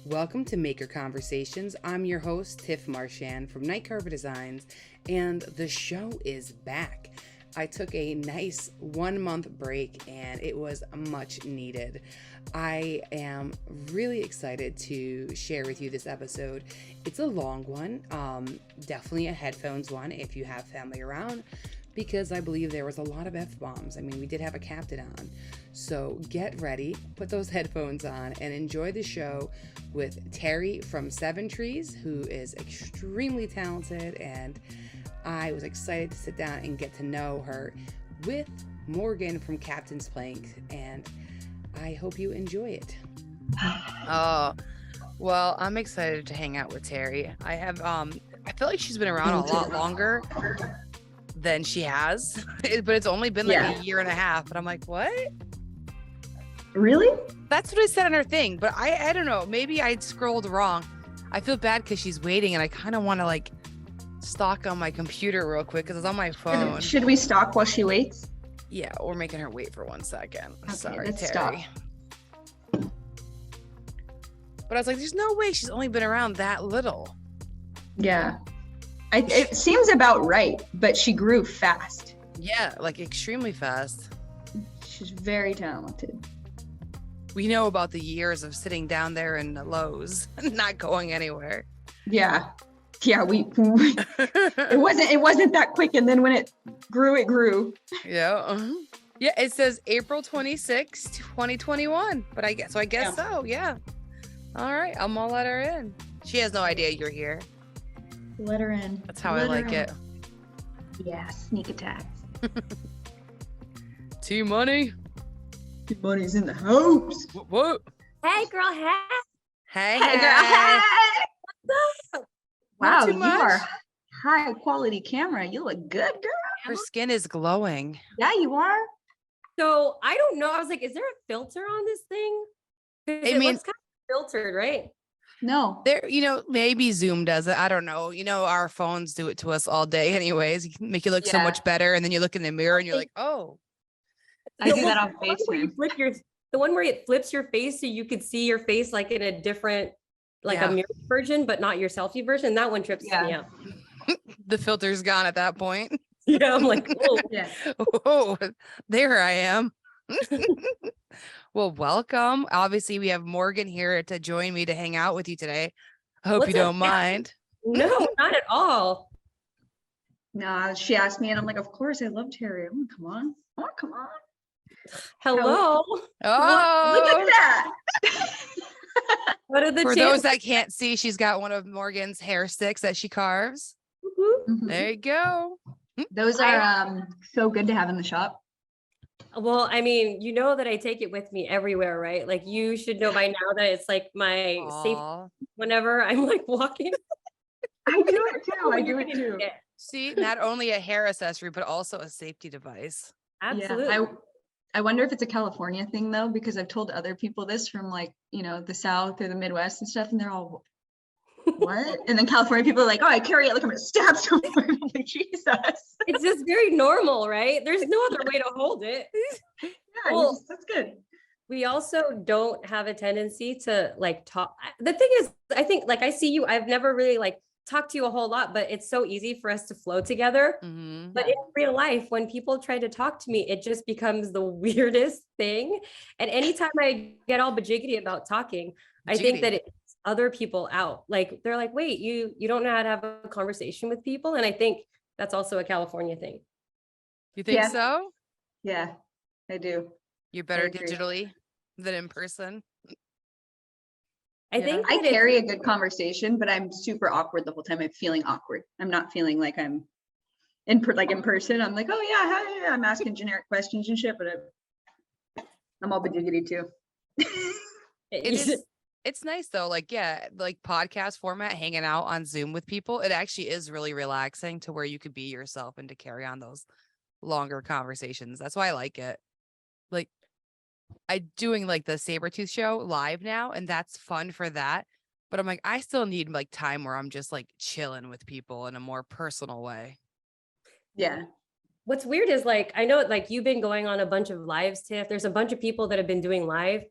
Welcome to Maker Conversations. I'm your host, Tiff Marchand from NIGHTCARVER Designs, and the show is back. I took a nice 1 month break and it was much needed. I am really excited to share with you this episode. It's a long one, definitely a headphones one if you have family around, because I believe there was a lot of F-bombs. I mean, we did have a captain on. So get ready, put those headphones on, and enjoy the show with Terry from Seventrees, who is extremely talented, and I was excited to sit down and get to know her, with Morgan from Captain's Plank, and I hope you enjoy it. Oh, well, I'm excited to hang out with Terry. I feel like she's been around a lot longer than she has, but it's only been like a year and a half, and I'm like, what? Really? That's what I said on her thing, but I don't know, maybe I scrolled wrong. I feel bad because she's waiting, and I kind of want to like stalk on my computer real quick because it's on my phone. Should we stalk while she waits? Yeah, we're making her wait for 1 second. Okay, Sorry, let's Terry. But I was like, there's no way she's only been around that little. Yeah. It seems about right, but she grew fast. Yeah, like extremely fast. She's very talented. We know about the years of sitting down there in the Lowe's and not going anywhere. Yeah. Yeah, it wasn't that quick, and then when it grew. Yeah. Yeah, it says April 26, 2021. But I guess so, yeah. All right, I'm gonna let her in. She has no idea you're here. Let her in. That's how I like it. Yeah, sneak attacks. T-Money. T-Money's in the house. What? Hey, girl. Hey, Hey, girl. Hey. What's up? Wow, too you much. are high quality camera. You look good, girl. Her skin is glowing. Yeah, you are. So I don't know. I was like, is there a filter on this thing? It looks kind of filtered, right? No. There, maybe Zoom does it. I don't know. Our phones do it to us all day anyways. You can make you look so much better, and then you look in the mirror and you're like, oh. I do that on FaceTime. The one where it flips your face so you could see your face like in a different, like a mirror version, but not your selfie version. That one trips me out. The filter's gone at that point. Yeah, I'm like, oh, Yeah. Oh, there I am. Well, welcome. Obviously, we have Morgan here to join me to hang out with you today. I hope you don't mind. No, not at all. No, she asked me, and I'm like, of course, I love Terry. I'm like, come on. Oh, come on. Hello. Oh, Look at that. What are the for chances? those that can't see, she's got one of Morgan's hair sticks that she carves. Mhm. There you go. Those are so good to have in the shop. Well, I mean, you know that I take it with me everywhere, right? Like you should know by now that it's like my safe whenever I'm like walking. I do it too. See, not only a hair accessory, but also a safety device. Absolutely. Yeah, I wonder if it's a California thing though, because I've told other people this from like, the South or the Midwest and stuff, and they're all, what? And then California people are like, oh, I carry it like I'm gonna stab someone. I'm like, Jesus. It's just very normal, right? There's no other way to hold it. Yeah, Well, that's good. We also don't have a tendency to like talk. The thing is, I think like I see you, I've never really like talked to you a whole lot, but it's so easy for us to flow together. Mm-hmm. But in real life, when people try to talk to me, it just becomes the weirdest thing. And anytime I get all bajiggity about talking, I think that it's other people out. Like they're like, wait, you don't know how to have a conversation with people. And I think that's also a California thing. You think so? Yeah, I do. You're better digitally than in person. I think I carry a good conversation, but I'm super awkward the whole time. I'm feeling awkward. I'm not feeling like I'm in person. I'm like, oh yeah, hi, I'm asking generic questions and shit, but I'm all bajiggity too. It's nice though. Like podcast format, hanging out on Zoom with people. It actually is really relaxing to where you could be yourself and to carry on those longer conversations. That's why I like it. Like I'm doing like the Sabretooth show live now, and that's fun for that. But I'm like, I still need like time where I'm just like chilling with people in a more personal way. Yeah. What's weird is like, I know like you've been going on a bunch of lives, Tiff. There's a bunch of people that have been doing live.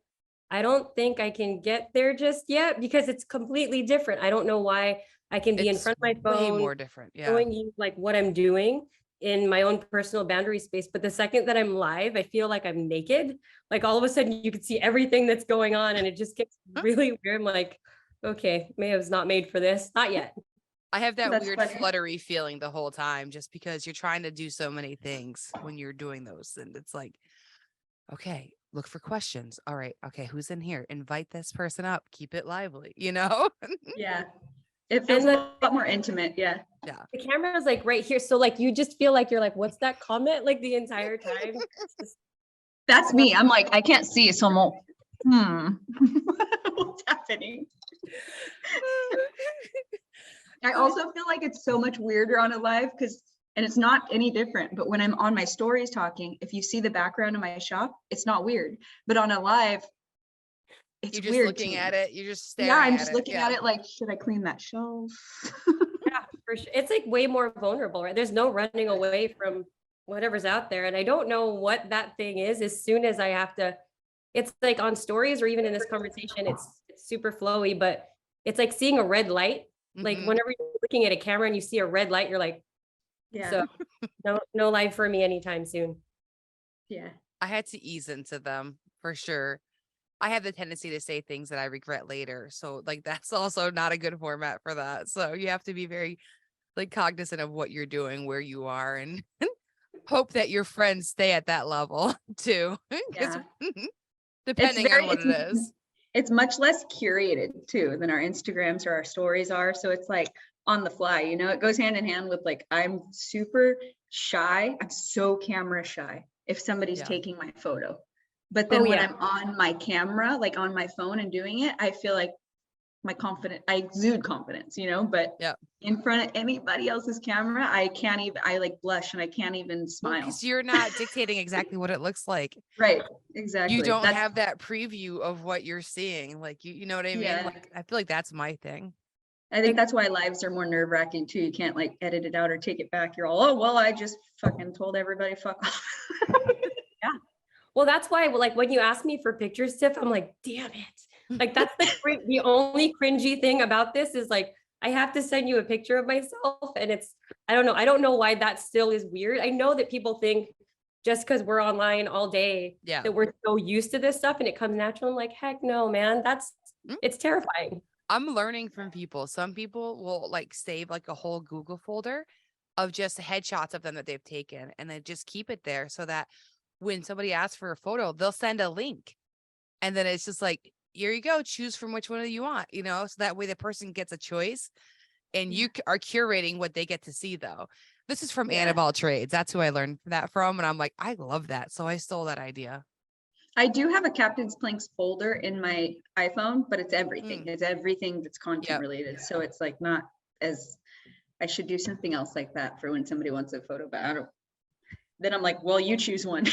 I don't think I can get there just yet because it's completely different. I don't know why I can be in It's front of my way phone, more different. Yeah. showing you like what I'm doing in my own personal boundary space. But the second that I'm live, I feel like I'm naked. Like all of a sudden you can see everything that's going on and it just gets really weird. I'm like, okay, Mayo's not made for this. Not yet. I have that That's weird funny. fluttery feeling the whole time just because you're trying to do so many things when you're doing those. And it's like, okay, look for questions. All right. Okay. Who's in here? Invite this person up. Keep it lively, you know? Yeah. It feels And a lot more intimate. Yeah. the camera is like right here. So like you just feel like you're like, what's that comment? Like the entire time. It's just- That's me. I'm like, I can't see, so I'm all, what's happening? I also feel like it's so much weirder on a live because, and it's not any different, but when I'm on my stories talking, if you see the background of my shop, it's not weird. But on a live, it's You're just weird. looking at it. You're just staring Yeah, I'm at just it. looking at it like, should I clean that shelf? Yeah, for sure. It's like way more vulnerable, right? There's no running away from whatever's out there. And I don't know what that thing is as soon as I have to, it's like on stories or even in this conversation, it's super flowy, but it's like seeing a red light. Like Mhm. whenever you're looking at a camera and you see a red light, you're like, Yeah. so no live for me anytime soon. Yeah. I had to ease into them for sure. I have the tendency to say things that I regret later. So like that's also not a good format for that. So you have to be very like cognizant of what you're doing, where you are, and hope that your friends stay at that level too. 'Cause Yeah. depending on what it is. It's much less curated too than our Instagrams or our stories are. So it's like on the fly, you know, it goes hand in hand with like, I'm super shy. I'm so camera shy if somebody's Yeah. taking my photo. But then Oh, when yeah. I'm on my camera, like on my phone and doing it, I feel like I exude confidence, you know, but Yeah. in front of anybody else's camera, I can't even, I like blush and I can't even smile. Because you're not dictating exactly what it looks like. Right. Exactly. You don't That's- have that preview of what you're seeing. Like you know what I mean? Yeah. Like I feel like that's my thing. I think that's why lives are more nerve wracking too. You can't like edit it out or take it back. You're all, oh, well, I just fucking told everybody fuck off. Well, that's why like when you ask me for pictures, Tiff, I'm like, damn it. Like that's the only cringy thing about this is like, I have to send you a picture of myself. And it's, I don't know why that still is weird. I know that people think just because we're online all day, Yeah. that we're so used to this stuff and it comes natural. I'm like, heck no, man, it's terrifying. I'm learning from people. Some people will like save like a whole Google folder of just headshots of them that they've taken and then just keep it there so that when somebody asks for a photo, they'll send a link. And then it's just like, here you go, choose from which one you want, you know, so that way the person gets a choice and you are curating what they get to see though. This is from Anna of All Trades. That's who I learned that from. And I'm like, I love that. So I stole that idea. I do have a Captain's Planks folder in my iPhone, but it's everything. It's everything that's content related. So it's like not as, I should do something else like that for when somebody wants a photo, but I don't. Then I'm like, well, you choose one.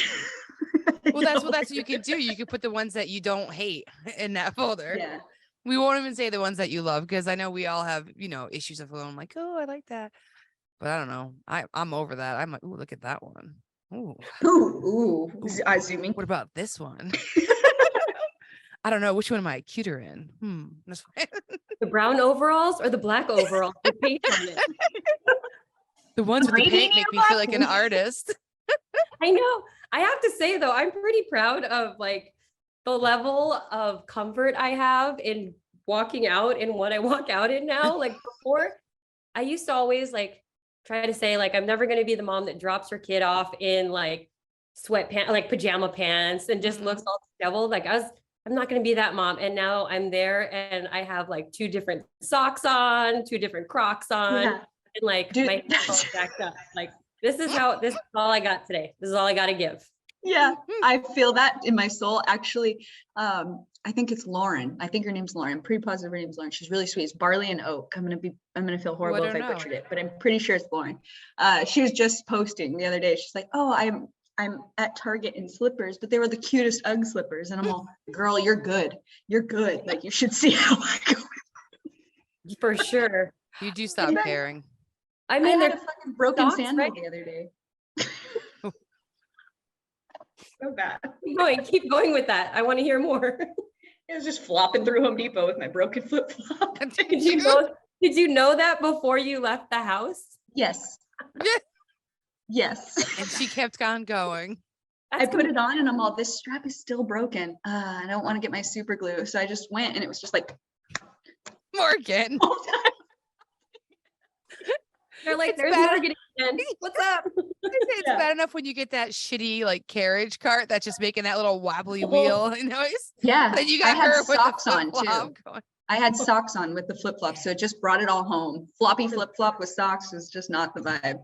Well, that's what you can do. You can put the ones that you don't hate in that folder. Yeah. We won't even say the ones that you love because I know we all have, you know, issues of going like, oh, I like that. But I don't know. I'm over that. I'm like, ooh, look at that one. Ooh. Ooh. Zooming. What about this one? I don't know. Which one am I cuter in? That's fine. The brown overalls or the black overalls with paint on it. The ones with the paint make me feel like an artist. I know. I have to say though, I'm pretty proud of like the level of comfort I have in walking out in what I walk out in now. Like before, I used to always like try to say like, I'm never going to be the mom that drops her kid off in like sweatpants, like pajama pants and just looks all disheveled. Like I'm not going to be that mom. And now I'm there and I have like 2 different socks on, 2 different Crocs on, and like Dude, my hair's all jacked up. Like this is all I got today. This is all I got to give. Yeah, I feel that in my soul. Actually, I think it's Lauren. I think her name's Lauren. I'm pretty positive her name's Lauren. She's really sweet. It's Barley and Oak. I'm gonna feel horrible if I butchered it, but I'm pretty sure it's Lauren. She was just posting the other day. She's like, oh, I'm at Target in slippers, but they were the cutest Ugg slippers. And I'm all, girl, you're good. You're good. Like you should see how I go. For sure. You do stop caring. I mean, I had they're a fucking broken socks, sandal right? the other day. So bad. Keep going with that. I want to hear more. It was just flopping through Home Depot with my broken flip-flop. Did you know that before you left the house? Yes. Yes. And she kept on going. I put it on and I'm all, this strap is still broken. I don't want to get my super glue. So I just went and it was just like Morgan. all the time. They're like, It's there's bad. Morgan again. What's up? It's Yeah. bad enough when you get that shitty like carriage cart that's just making that little wobbly wheel noise. Yeah. Then you I got had her with socks the on flip-flop too. going. I had socks on with the flip-flop. So it just brought it all home. Floppy flip-flop with socks was just not the vibe.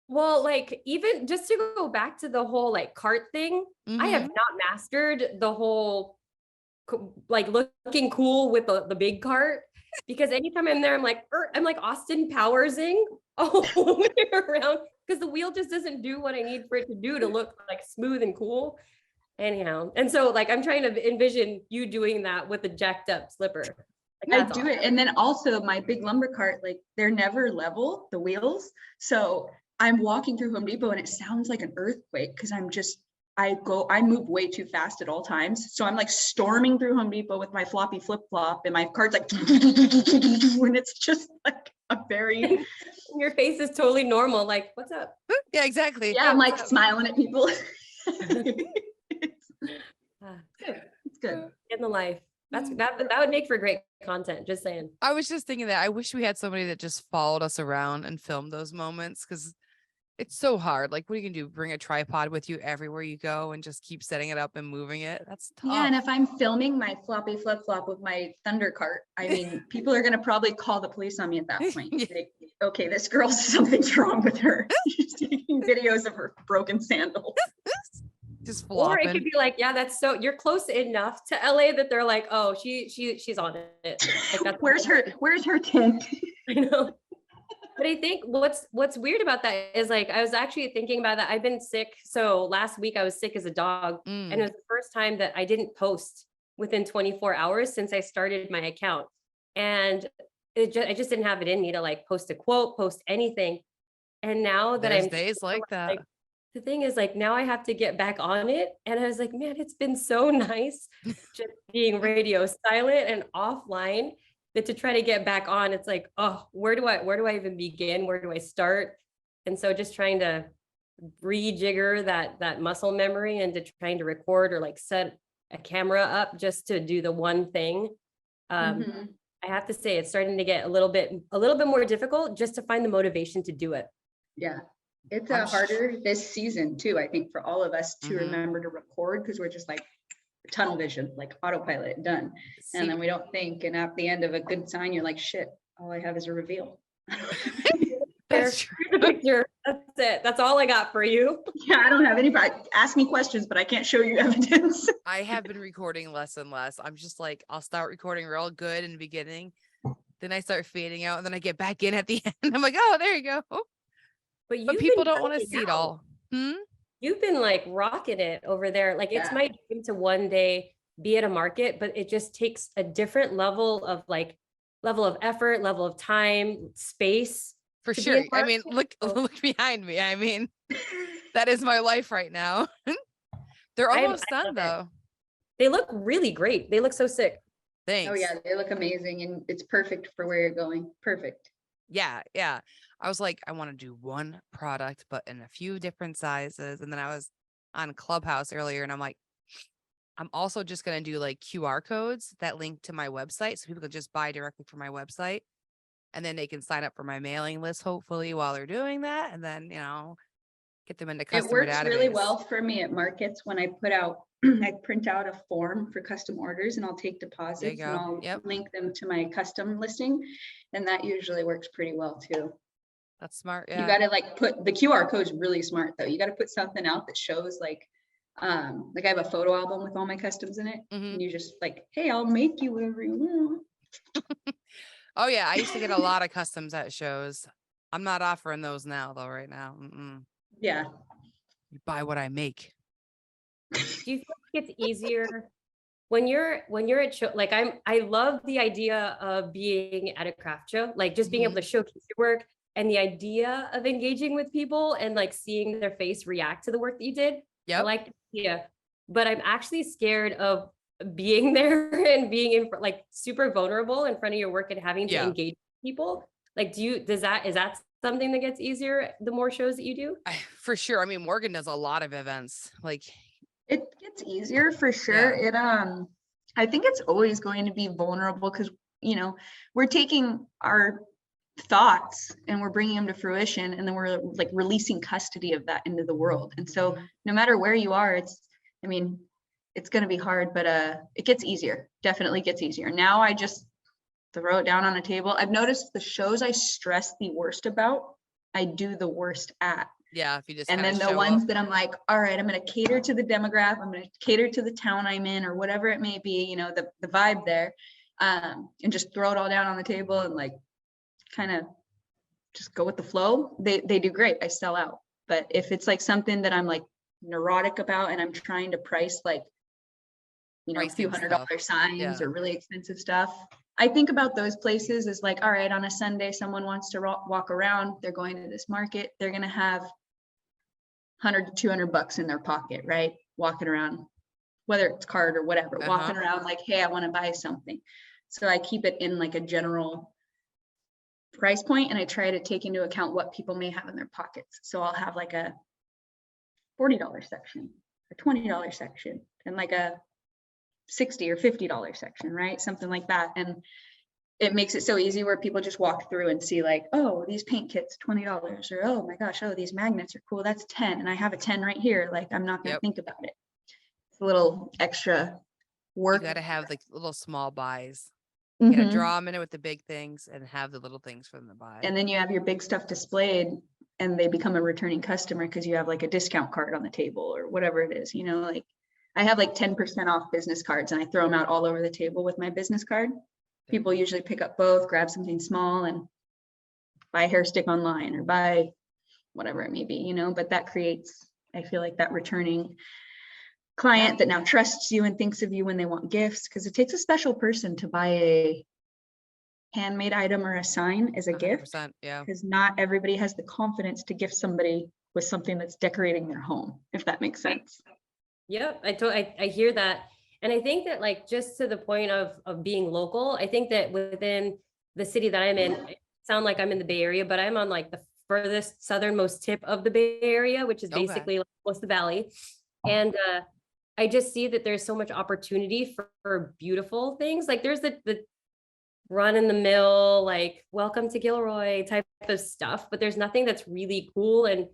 Well, like even just to go back to the whole like cart thing, I have Mhm. not mastered the whole like looking cool with the big cart, because anytime I'm there, I'm like Austin Powersing all the way around, because the wheel just doesn't do what I need for it to do to look like smooth and cool. Anyhow, and so like I'm trying to envision you doing that with a jacked up slipper. Like, I that's do awesome. it. And then also my big lumber cart, like they're never level, the wheels. So I'm walking through Home Depot and it sounds like an earthquake because I move way too fast at all times. So I'm like storming through Home Depot with my floppy flip-flop and my cart's like, and it's just like a very, Your face is totally normal. Like, what's up? Yeah, exactly. yeah, I'm like What's up? smiling at people. Ah, It's good. in the life. That would make for great content. Just saying. I was just thinking that I wish we had somebody that just followed us around and filmed those moments, because it's so hard. Like, what are you gonna do? Bring a tripod with you everywhere you go and just keep setting it up and moving it? That's tough. Yeah, and if I'm filming my floppy flip-flop with my thunder cart, I mean, people are gonna probably call the police on me at that point. Yeah. Like, okay, this girl's something's wrong with her. She's taking videos of her broken sandals. Just Or it flopping. could be like, yeah, that's so you're close enough to LA that they're like, oh, she's on it. Like that's Where's her tent? I know. But I think what's weird about that is like I was actually thinking about that. I've been sick. So last week I was sick as a dog, and it was the first time that I didn't post within 24 hours since I started my account. And I just didn't have it in me to like post a quote, post anything. And now that There's I'm days like that. the thing is like now I have to get back on it. And I was like, man, it's been so nice just being radio silent and offline, that to try to get back on, it's like, oh, where do I even begin? Where do I start? And so just trying to rejigger that muscle memory and to trying to record or like set a camera up just to do the one thing. Mhm. I have to say it's starting to get a little bit more difficult just to find the motivation to do it. Yeah, it's I'm harder this season too, I think, for all of us to Mhm. remember to record, because we're just like tunnel vision, like autopilot, done. And then we don't think, and at the end of a good sign, you're like, shit, all I have is a reveal. That's true. Here's the picture. That's it. That's all I got for you. Yeah, I don't have anybody. Ask me questions, but I can't show you evidence. I have been recording less and less. I'm just like, I'll start recording real good in the beginning. Then I start fading out and then I get back in at the end. I'm like, oh, there you go. But But you've people been don't want to breaking see it out. all. You've been like rocking it over there. Like it's Yeah. my dream to one day be at a market, but it just takes a different level of effort, level of time, space. For To be sure. in I mean, market. look behind me. I mean, that is my life right now. They're I almost done love it. though. They look really great. They look so sick. Thanks. Oh yeah, they look amazing, and it's perfect for where you're going. Perfect. Yeah. I was like, I want to do one product, but in a few different sizes. And then I was on Clubhouse earlier and I'm like, I'm also just going to do like QR codes that link to my website so people can just buy directly from my website. And then they can sign up for my mailing list, hopefully, while they're doing that. And then, get them into It customer works database. really well for me at markets when I put out, I print out a form for custom orders and I'll take deposits and go. I'll Yep. link them to my custom listing. And that usually works pretty well too. That's smart. You Yeah. gotta like put, the QR code's really smart though. You gotta put something out that shows like I have a photo album with all my customs in it. Mhm. And you just like, hey, I'll make you whatever you want. Oh, yeah. I used to get a lot of customs at shows. I'm not offering those now, though, right now. Yeah. You buy what I make. Do you think it's easier when you're at show? Like I love the idea of being at a craft show, like just being able to showcase your work and the idea of engaging with people and like seeing their face react to the work that you did. I Yep. like the idea, but I'm actually scared of being there and being in like super vulnerable in front of your work and having to Yeah. engage people? Like, is that something that gets easier the more shows that you do? For sure. I mean, Morgan does a lot of events. Like, It gets easier for sure. I think it's always going to be vulnerable because, you know, we're taking our thoughts and we're bringing them to fruition, and then we're like releasing custody of that into the world. And so no matter where you are, it's going to be hard, but it gets easier. Definitely gets easier. Now I just throw it down on a table. I've noticed the shows I stress the worst about, I do the worst at. yeah, if you just And then the ones that I'm like, all right, I'm going to cater to the demographic, I'm going to cater to the town I'm in, or whatever it may be, you know, the vibe there, and just throw it all down on the table and like kind of just go with the flow. They do great. I sell out. But if it's like something that I'm like neurotic about and I'm trying to price like, you know, a few $100 signs or really expensive stuff, I think about those places as like, all right, on a Sunday, someone wants to walk around, they're going to this market, they're going to have 100 to $200 in their pocket, right? Walking around, whether it's card or whatever, walking around like, hey, I want to buy something. So I keep it in like a general price point, and I try to take into account what people may have in their pockets. So I'll have like a $40 section, a $20 section, and like a $60 or $50 section, right? Something like that. And it makes it so easy where people just walk through and see like, oh, these paint kits, $20, or oh my gosh, oh, these magnets are cool, that's 10, and I have a 10 right here. Like, I'm not going to think about it. It's a little extra work. You got to have like little small buys. You got to draw them in it with the big things and have the little things for them to buy. And then you have your big stuff displayed and they become a returning customer because you have like a discount card on the table or whatever it is, you know, like I have like 10% off business cards and I throw them out all over the table with my business card. People usually pick up both, grab something small and buy a hair stick online or buy whatever it may be, you know, but that creates, I feel like, that returning client that now trusts you and thinks of you when they want gifts, because it takes a special person to buy a handmade item or a sign as a gift. Yeah, because not everybody has the confidence to gift somebody with something that's decorating their home, if that makes sense. Yep, I hear that. And I think that like just to the point of being local, I think that within the city that I'm in, I sound like I'm in the Bay Area, but I'm on like the furthest southernmost tip of the Bay Area, which is basically like most of the valley. And I just see that there's so much opportunity for beautiful things. Like there's the run in the mill, like welcome to Gilroy type of stuff, but there's nothing that's really cool and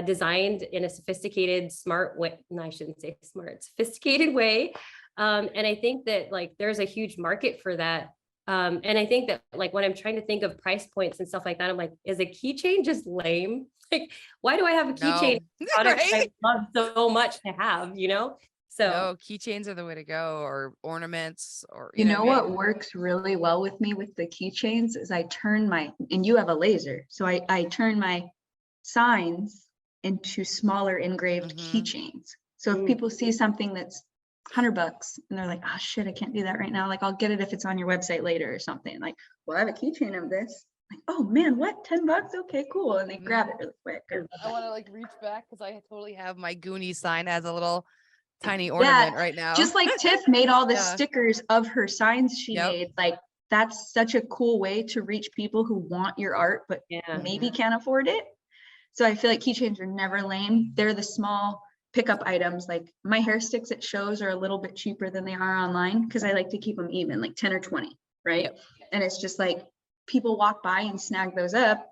designed in a sophisticated, smart way. No, I shouldn't say smart, sophisticated way. And I think that like there's a huge market for that. And I think that like when I'm trying to think of price points and stuff like that, I'm like, is a keychain just lame? Like, why do I have a keychain product I love so much to have, you know? So no, keychains are the way to go, or ornaments, or you know what works really well with me with the keychains is I turn and you have a laser, so I turn my signs into smaller engraved keychains. So if people see something that's $100 and they're like, oh shit, I can't do that right now, like I'll get it if it's on your website later or something, like, well, I have a keychain of this, like, oh man, what, $10? Okay, cool. And they grab it really quick. I want to like reach back because I totally have my Goonies sign as a little tiny ornament right now. Just like Tiff made all the stickers of her signs she made, like that's such a cool way to reach people who want your art but maybe can't afford it. So I feel like keychains are never lame. They're the small pickup items. Like my hair sticks at shows are a little bit cheaper than they are online because I like to keep them even, like 10 or 20, right? And it's just like people walk by and snag those up,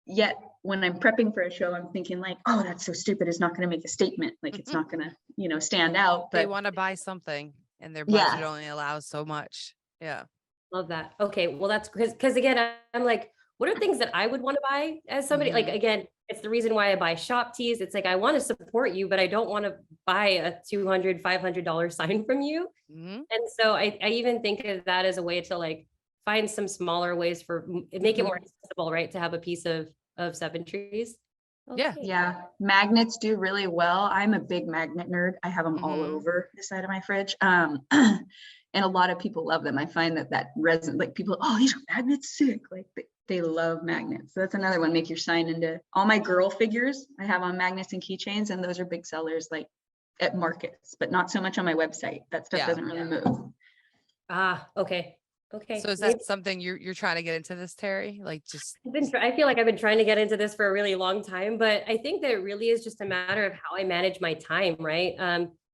yet when I'm prepping for a show, I'm thinking like, oh, that's so stupid. It's not going to make a statement. Like it's not going to, you know, stand out. But they want to buy something and their budget only allows so much. Yeah. Love that. Okay. Well, that's because again, I'm like, what are things that I would want to buy as somebody? Like, again, it's the reason why I buy shop tees. It's like, I want to support you, but I don't want to buy a $200, $500 sign from you. And so I even think of that as a way to like find some smaller ways for make it more accessible, right? To have a piece of Seventrees. Okay. Yeah. Magnets do really well. I'm a big magnet nerd. I have them all over the side of my fridge. And a lot of people love them. I find that resonates, like people, oh, these are magnets, sick. Like they love magnets. So that's another one. Make your sign into all my girl figures I have on magnets and keychains, and those are big sellers. Like at markets, but not so much on my website. That stuff doesn't really move. Okay. So is that something you're trying to get into this, Terry? Like just I feel like I've been trying to get into this for a really long time, but I think that it really is just a matter of how I manage my time, right?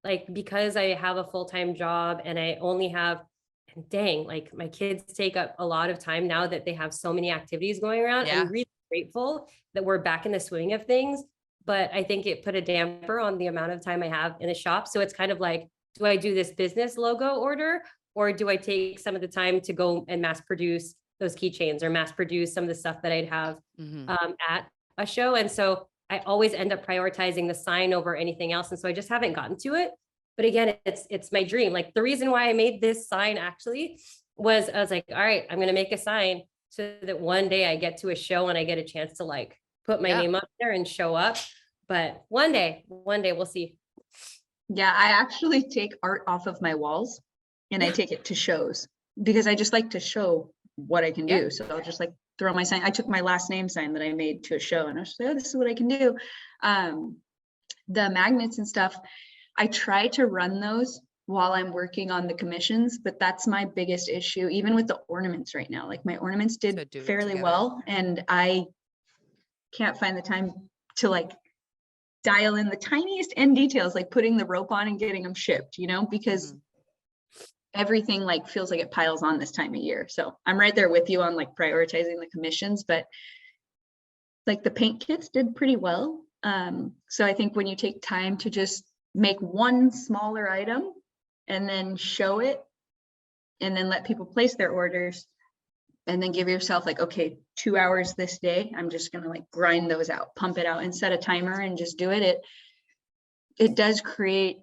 Like because I have a full-time job and I only have, dang, like my kids take up a lot of time now that they have so many activities going around. Yeah. I'm really grateful that we're back in the swing of things, but I think it put a damper on the amount of time I have in the shop. So it's kind of like, do I do this business logo order, or do I take some of the time to go and mass produce those keychains or mass produce some of the stuff that I'd have at a show? And so I always end up prioritizing the sign over anything else. And so I just haven't gotten to it. But again, it's my dream. Like the reason why I made this sign actually was I was like, all right, I'm going to make a sign so that one day I get to a show and I get a chance to like put my name up there and show up. But one day we'll see. Yeah, I actually take art off of my walls and I take it to shows because I just like to show what I can do. So I'll just like throw my sign. I took my last name sign that I made to a show and I was like, oh, this is what I can do. The magnets and stuff, I try to run those while I'm working on the commissions, but that's my biggest issue, even with the ornaments right now. Like my ornaments did fairly well and I can't find the time to like dial in the tiniest end details, like putting the rope on and getting them shipped, you know, because everything like feels like it piles on this time of year. So I'm right there with you on like prioritizing the commissions, but like the paint kits did pretty well. So I think when you take time to just make one smaller item and then show it and then let people place their orders and then give yourself like, okay, 2 hours this day, I'm just going to like grind those out, pump it out and set a timer and just do it. It does create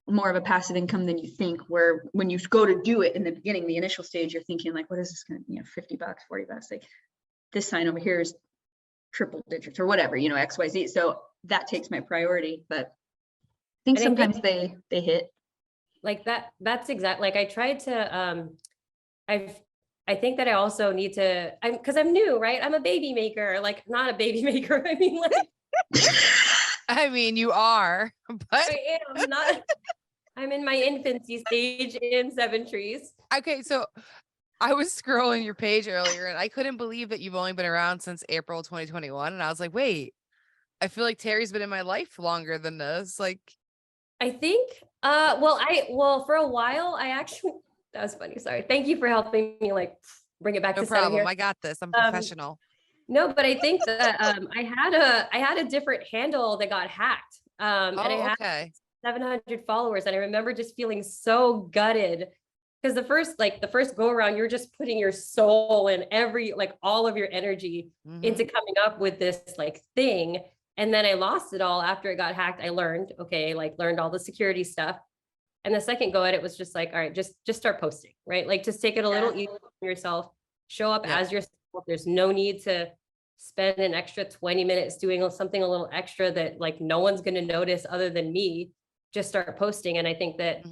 more of a passive income than you think, where when you go to do it in the beginning, the initial stage, you're thinking like, what is this going to be, $50, $40, like this sign over here is triple digits or whatever, you know, XYZ. So that takes my priority, but I think sometimes they hit. Like that's exact. Like I tried to, I think that I also need to, cause I'm new, right? I'm a baby maker, like not a baby maker. I mean, like, I mean, you are, but I am not, I'm in my infancy stage in Seventrees. Okay. So I was scrolling your page earlier and I couldn't believe that you've only been around since April 2021. And I was like, wait, I feel like Terry's been in my life longer than this. Like, I think, well, for a while, I actually, that was funny. Sorry. Thank you for helping me like bring it back no to center problem. here. I got this. I'm professional. No, but I think that I had a different handle that got hacked. And I had 700 followers. And I remember just feeling so gutted because the first go around, you're just putting your soul and all of your energy into coming up with this like thing. And then I lost it all after it got hacked. I learned all the security stuff. And the second go at it was just like, all right, just start posting, right? Like just take it a little easier on yourself, show up as yourself. There's no need to spend an extra 20 minutes doing something a little extra that like no one's going to notice other than me. Just start posting. And I think that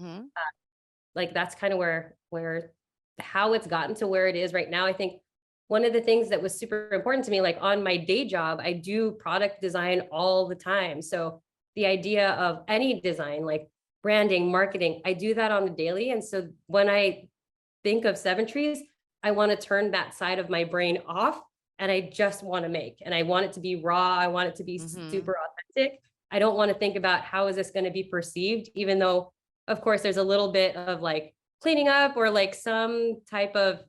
like that's kind of where how it's gotten to where it is right now. I think one of the things that was super important to me, like on my day job, I do product design all the time. So the idea of any design, like branding, marketing, I do that on the daily. And so when I think of Seventrees, I want to turn that side of my brain off and I just want to make, and I want it to be raw. I want it to be super authentic. I don't want to think about how is this going to be perceived, even though of course there's a little bit of like cleaning up or like some type of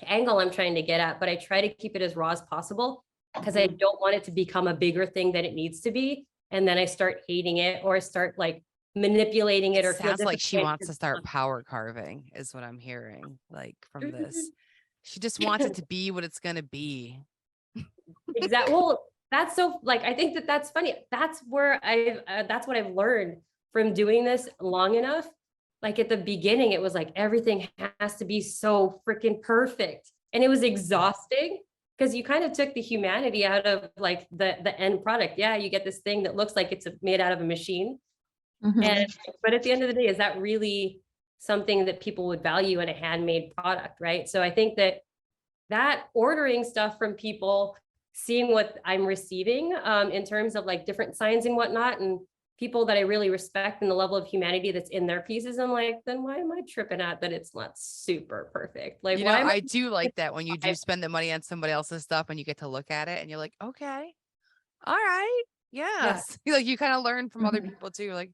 angle I'm trying to get at, but I try to keep it as raw as possible because I don't want it to become a bigger thing than it needs to be. And then I start hating it or start like manipulating it, or sounds like she wants to start power carving is what I'm hearing like from this. She just wants it to be what it's going to be. Exactly. Well, that's so like, I think that's funny. That's where that's what I've learned from doing this long enough. Like at the beginning, it was like, everything has to be so freaking perfect. And it was exhausting because you kind of took the humanity out of like the end product. Yeah. You get this thing that looks like it's made out of a machine. But at the end of the day, is that really something that people would value in a handmade product? Right. So I think that ordering stuff from people, seeing what I'm receiving in terms of like different signs and whatnot, and people that I really respect and the level of humanity that's in their pieces, I'm like, then why am I tripping out that it's not super perfect? Like, You know, why am I do like that when you do spend the money on somebody else's stuff and you get to look at it and you're like, okay, all right, yes. Like you kind of learn from other people too. Like,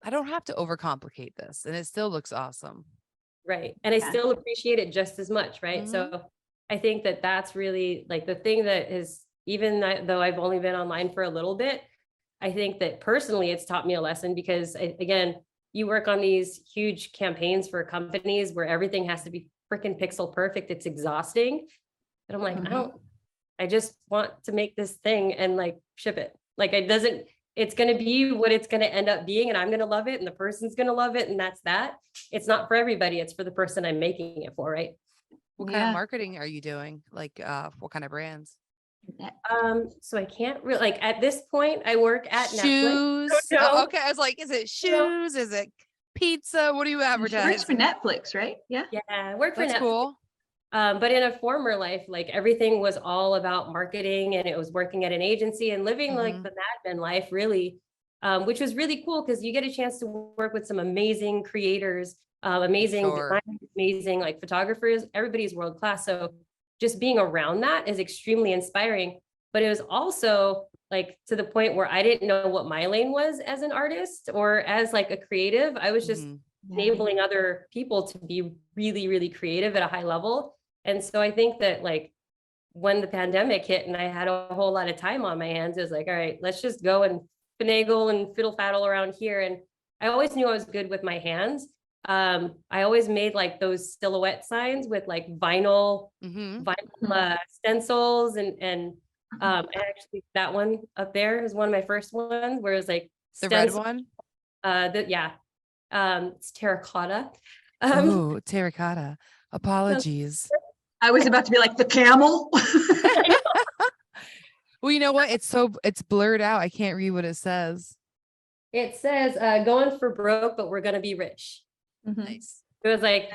I don't have to overcomplicate this, and it still looks awesome. Right. And I still appreciate it just as much. Right. So I think that that's really like the thing that is, even though I've only been online for a little bit, I think that personally it's taught me a lesson because again, you work on these huge campaigns for companies where everything has to be freaking pixel perfect. It's exhausting. And I'm like, I just want to make this thing and like ship it. Like it's going to be what it's going to end up being, and I'm going to love it and the person's going to love it. And that's that. It's not for everybody. It's for the person I'm making it for. Right. What kind of marketing are you doing? Like, what kind of brands? So I can't really, like, at this point I work at shoes. Netflix. Oh, okay. I was like, is it shoes? Is it pizza? What do you advertise? Works for Netflix, right? Yeah. Yeah, I work for That's Netflix. cool. But in a former life, like everything was all about marketing, and it was working at an agency and living like the Mad Men life, really, which was really cool because you get a chance to work with some amazing creators, amazing designers, amazing like photographers. Everybody's world class. So just being around that is extremely inspiring. But it was also like to the point where I didn't know what my lane was as an artist or as like a creative. I was just enabling other people to be really, really creative at a high level. And so I think that like when the pandemic hit and I had a whole lot of time on my hands, it was like, all right, let's just go and finagle and fiddle faddle around here. And I always knew I was good with my hands. I always made like those silhouette signs with like vinyl stencils and actually that one up there is one of my first ones where it was like the red one. It's terracotta. Oh, terracotta. Apologies. I was about to be like the camel. Well, you know what? It's blurred out. I can't read what it says. It says, going for broke, but we're going to be rich. Nice. It was like,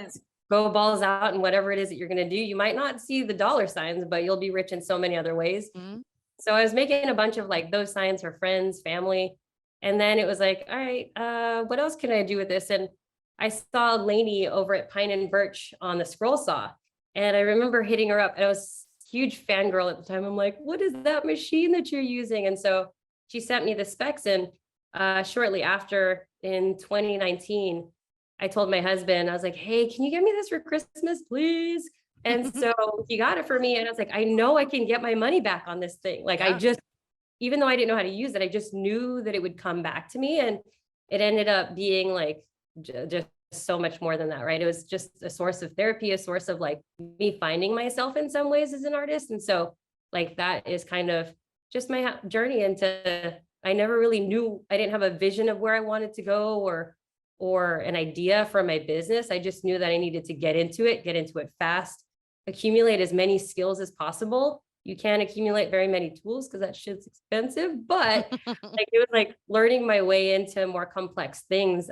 go balls out and whatever it is that you're going to do. You might not see the dollar signs, but you'll be rich in so many other ways. So I was making a bunch of like those signs for friends, family. And then it was like, all right, what else can I do with this? And I saw Lainey over at Pine and Birch on the scroll saw. And I remember hitting her up. And I was a huge fangirl at the time. I'm like, what is that machine that you're using? And so she sent me the specs. And shortly after in 2019, I told my husband, I was like, hey, can you get me this for Christmas, please? And so he got it for me. And I was like, I know I can get my money back on this thing. Like even though I didn't know how to use it, I just knew that it would come back to me. And it ended up being like just so much more than that, right? It was just a source of therapy, a source of like me finding myself in some ways as an artist. And so like that is kind of just my journey into, I never really knew, I didn't have a vision of where I wanted to go or an idea for my business. I just knew that I needed to get into it fast, accumulate as many skills as possible. You can't accumulate very many tools because that shit's expensive, but like it was like learning my way into more complex things.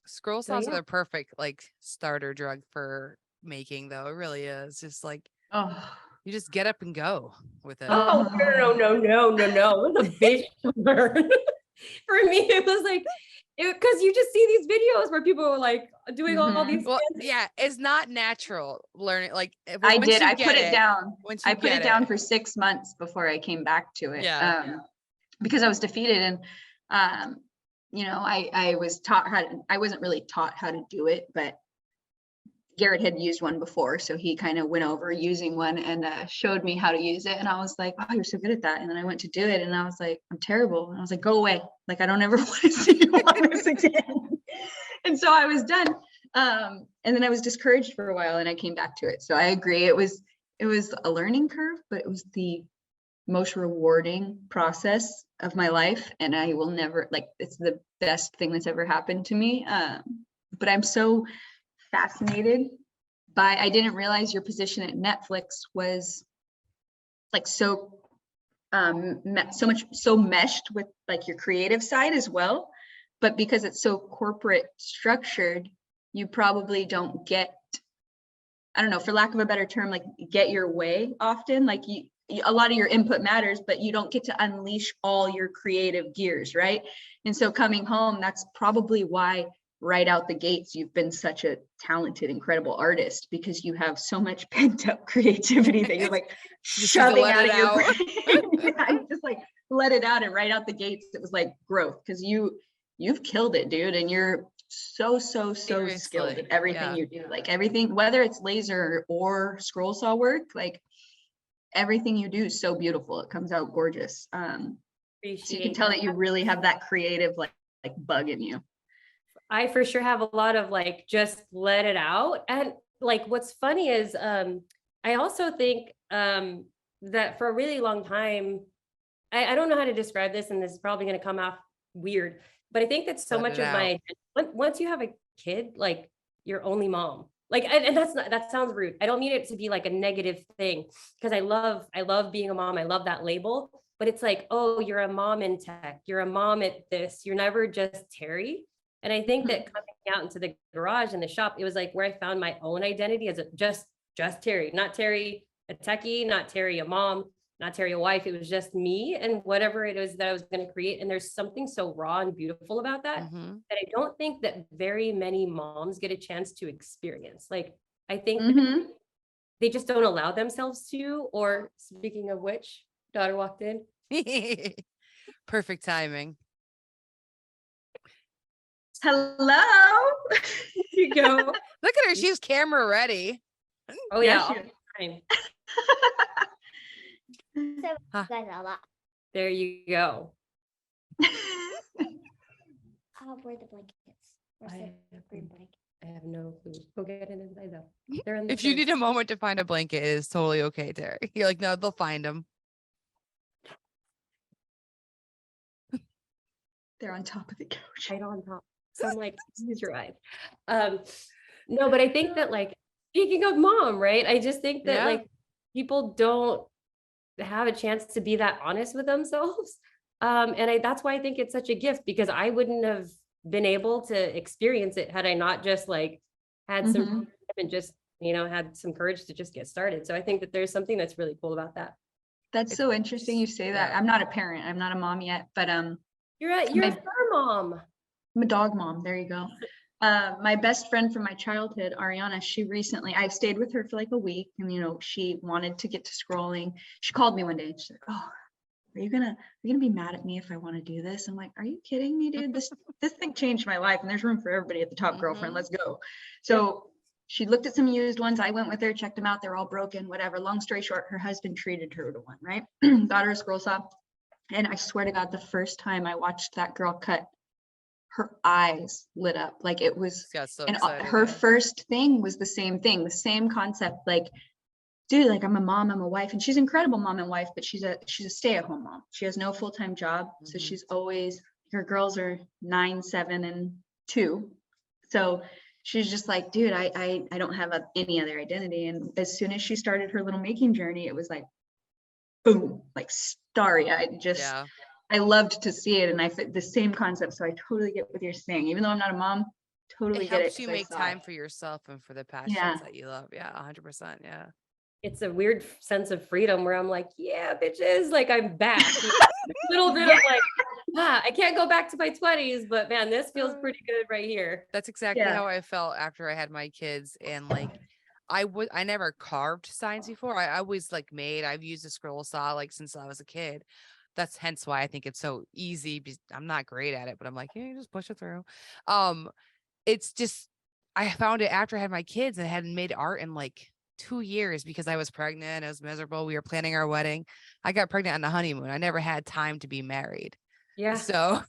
Scroll saws are the perfect like starter drug for making, though. It really is. Just like you just get up and go with it. Oh no. It was a bitch to learn. For me, it was like because you just see these videos where people are like doing all these. Well, yeah, it's not natural learning. Like I did. I put it down. I put it down for 6 months before I came back to it. Because I was defeated, and I was taught I wasn't really taught how to do it, but Garrett had used one before, so he kind of went over using one and showed me how to use it, and I was like, "Oh, you're so good at that!" And then I went to do it, and I was like, "I'm terrible," and I was like, "Go away! Like I don't ever want to see you on this again." And so I was done, and then I was discouraged for a while, and I came back to it. So I agree, it was a learning curve, but it was the most rewarding process of my life, and I will never it's the best thing that's ever happened to me. But I'm so fascinated by, I didn't realize your position at Netflix was like so meshed with like your creative side as well, but because it's so corporate structured, you probably don't get, I don't know, for lack of a better term, like get your way often. Like a lot of your input matters, but you don't get to unleash all your creative gears, right? And so coming home, that's probably why right out the gates, you've been such a talented, incredible artist, because you have so much pent up creativity that you're like shoving out of your brain. Yeah, you just like let it out, and right out the gates, it was like growth, because you've killed it, dude. And you're so skilled at everything you do, like everything, whether it's laser or scroll saw work, like everything you do is so beautiful. It comes out gorgeous. So you can tell that you really have that creative like bug in you. I for sure have a lot of like, just let it out. And like, what's funny is, I also think that for a really long time, I don't know how to describe this, and this is probably going to come off weird, but I think that so much of my, once you have a kid, like you're only mom. Like, and that's not, that sounds rude. I don't mean it to be like a negative thing, because I love being a mom. I love that label, but it's like, oh, you're a mom in tech. You're a mom at this. You're never just Terry. And I think that coming out into the garage and the shop, it was like where I found my own identity as a just Terry, not Terry, a techie, not Terry, a mom, not Terry, a wife. It was just me and whatever it is that I was going to create. And there's something so raw and beautiful about that, that I don't think that very many moms get a chance to experience. Like, I think that they just don't allow themselves to, or speaking of which, daughter walked in. Perfect timing. Hello. Here you go. Look at her. She's camera ready. Oh yeah. All the time. There you go. Where the blankets? Where's the green blanket? I have no clue. Go get it inside though. They're in the If you fridge. need a moment to find a blanket, it is totally okay, Terry. You're like, no, they'll find them. They're on top of the couch. Right on top. So I'm like, use your eyes. No, but I think that, like, speaking of mom, right? I just think that like people don't have a chance to be that honest with themselves. And that's why I think it's such a gift, because I wouldn't have been able to experience it had I not just like had some time and just, had some courage to just get started. So I think that there's something that's really cool about that. That's so interesting you say that. I'm not a parent. I'm not a mom yet, but you're a fur mom. I'm a dog mom. There you go. My best friend from my childhood, Ariana, I stayed with her for like a week, and she wanted to get to scrolling. She called me one day and she's like, "Oh, are you gonna be mad at me if I want to do this?" I'm like, "Are you kidding me, dude? This thing changed my life, and there's room for everybody at the top, girlfriend. Let's go." So she looked at some used ones. I went with her, checked them out. They're all broken, whatever. Long story short, her husband treated her to one, right? Got her a scroll saw. And I swear to God, the first time I watched that girl cut, her eyes lit up. Like it was, and her first thing was the same thing, the same concept. Like, dude, like I'm a mom, I'm a wife, and she's an incredible mom and wife, but she's a stay-at-home mom. She has no full-time job. So she's always, her girls are 9, 7, and 2. So she's just like, dude, I don't have any other identity. And as soon as she started her little making journey, it was like, boom, like starry-eyed. I loved to see it, and I fit the same concept. So I totally get what you're saying. Even though I'm not a mom, totally get it. It helps you make time for yourself and for the passions that you love. Yeah, 100%. Yeah. It's a weird sense of freedom where I'm like, yeah, bitches, like I'm back. A little bit of like, I can't go back to my 20s, but man, this feels pretty good right here. That's exactly how I felt after I had my kids. And like, I never carved signs before. I always like I've used a scroll saw like since I was a kid. That's hence why I think it's so easy, because I'm not great at it, but I'm like, yeah, you just push it through. It's just, I found it after I had my kids, and I hadn't made art in like 2 years because I was pregnant. I was miserable. We were planning our wedding. I got pregnant on the honeymoon. I never had time to be married. Yeah. So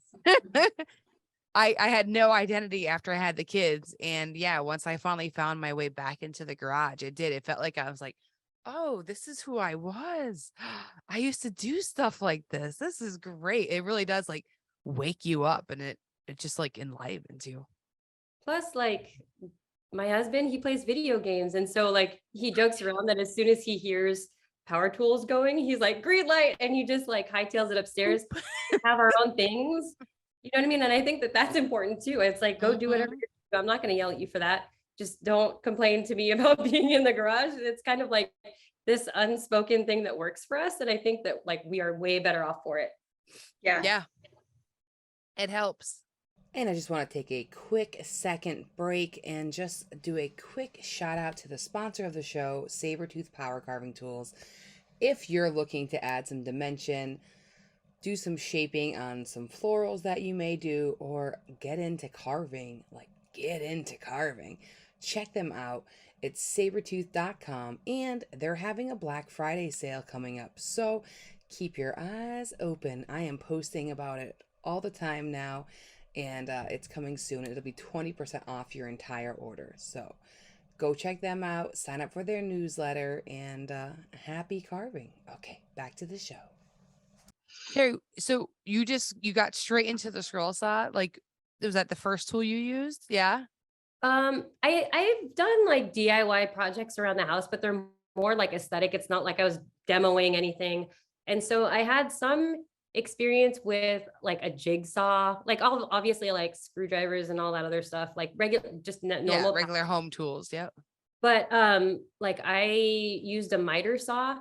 I had no identity after I had the kids. And yeah, once I finally found my way back into the garage, it felt like I was like, oh, this is who I was. I used to do stuff like this. This is great. It really does like wake you up, and it just like enlivens you. Plus, like my husband, he plays video games. And so like he jokes around that as soon as he hears power tools going, he's like, green light. And he just like hightails it upstairs, have our own things. You know what I mean? And I think that that's important too. It's like, go do whatever you're doing. I'm not going to yell at you for that. Just don't complain to me about being in the garage. It's kind of like, this unspoken thing that works for us. And I think that like we are way better off for it. Yeah. Yeah. It helps. And I just want to take a quick second break and just do a quick shout out to the sponsor of the show, Sabretooth Power Carving Tools. If you're looking to add some dimension, do some shaping on some florals that you may do, or get into carving, check them out. It's sabretooth.com, and they're having a Black Friday sale coming up. So keep your eyes open. I am posting about it all the time now, and it's coming soon. It'll be 20% off your entire order. So go check them out, sign up for their newsletter, and happy carving. Okay, back to the show. Carrie, so you got straight into the scroll saw? Like, was that the first tool you used? Yeah. I've done like DIY projects around the house, but they're more like aesthetic. It's not like I was demoing anything. And so I had some experience with like a jigsaw, like obviously like screwdrivers and all that other stuff, like normal regular home tools. Yep. But like I used a miter saw,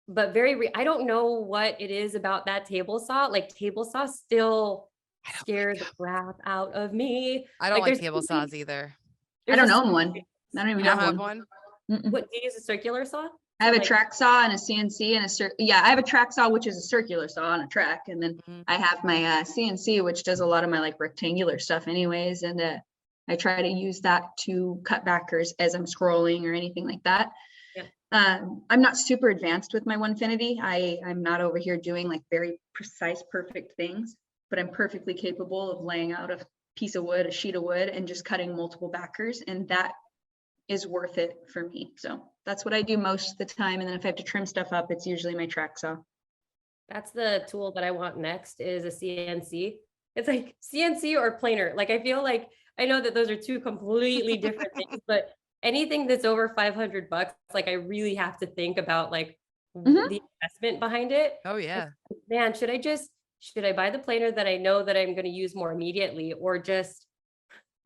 but I don't know what it is about that table saw. Like table saw still scare the crap out of me. I don't like there's table saws either. I don't own one. I don't even You don't have have one. one? Mm-mm. What do you use, a circular saw? I have a Like- track saw and a CNC and I have a track saw, which is a circular saw on a track. And then Mhm. I have my CNC, which does a lot of my like rectangular stuff anyways. And I try to use that to cut backers as I'm scrolling or anything like that. Yeah. I'm not super advanced with my Onefinity. I'm not over here doing like very precise, perfect things, but I'm perfectly capable of laying out a piece of wood, a sheet of wood, and just cutting multiple backers. And that is worth it for me. So that's what I do most of the time. And then if I have to trim stuff up, it's usually my track saw. That's the tool that I want next, is a CNC. It's like CNC or planer. Like, I feel like I know that those are two completely different things, but anything that's over $500, like I really have to think about like the investment behind it. Oh yeah. Man, should I buy the planer that I know that I'm going to use more immediately, or just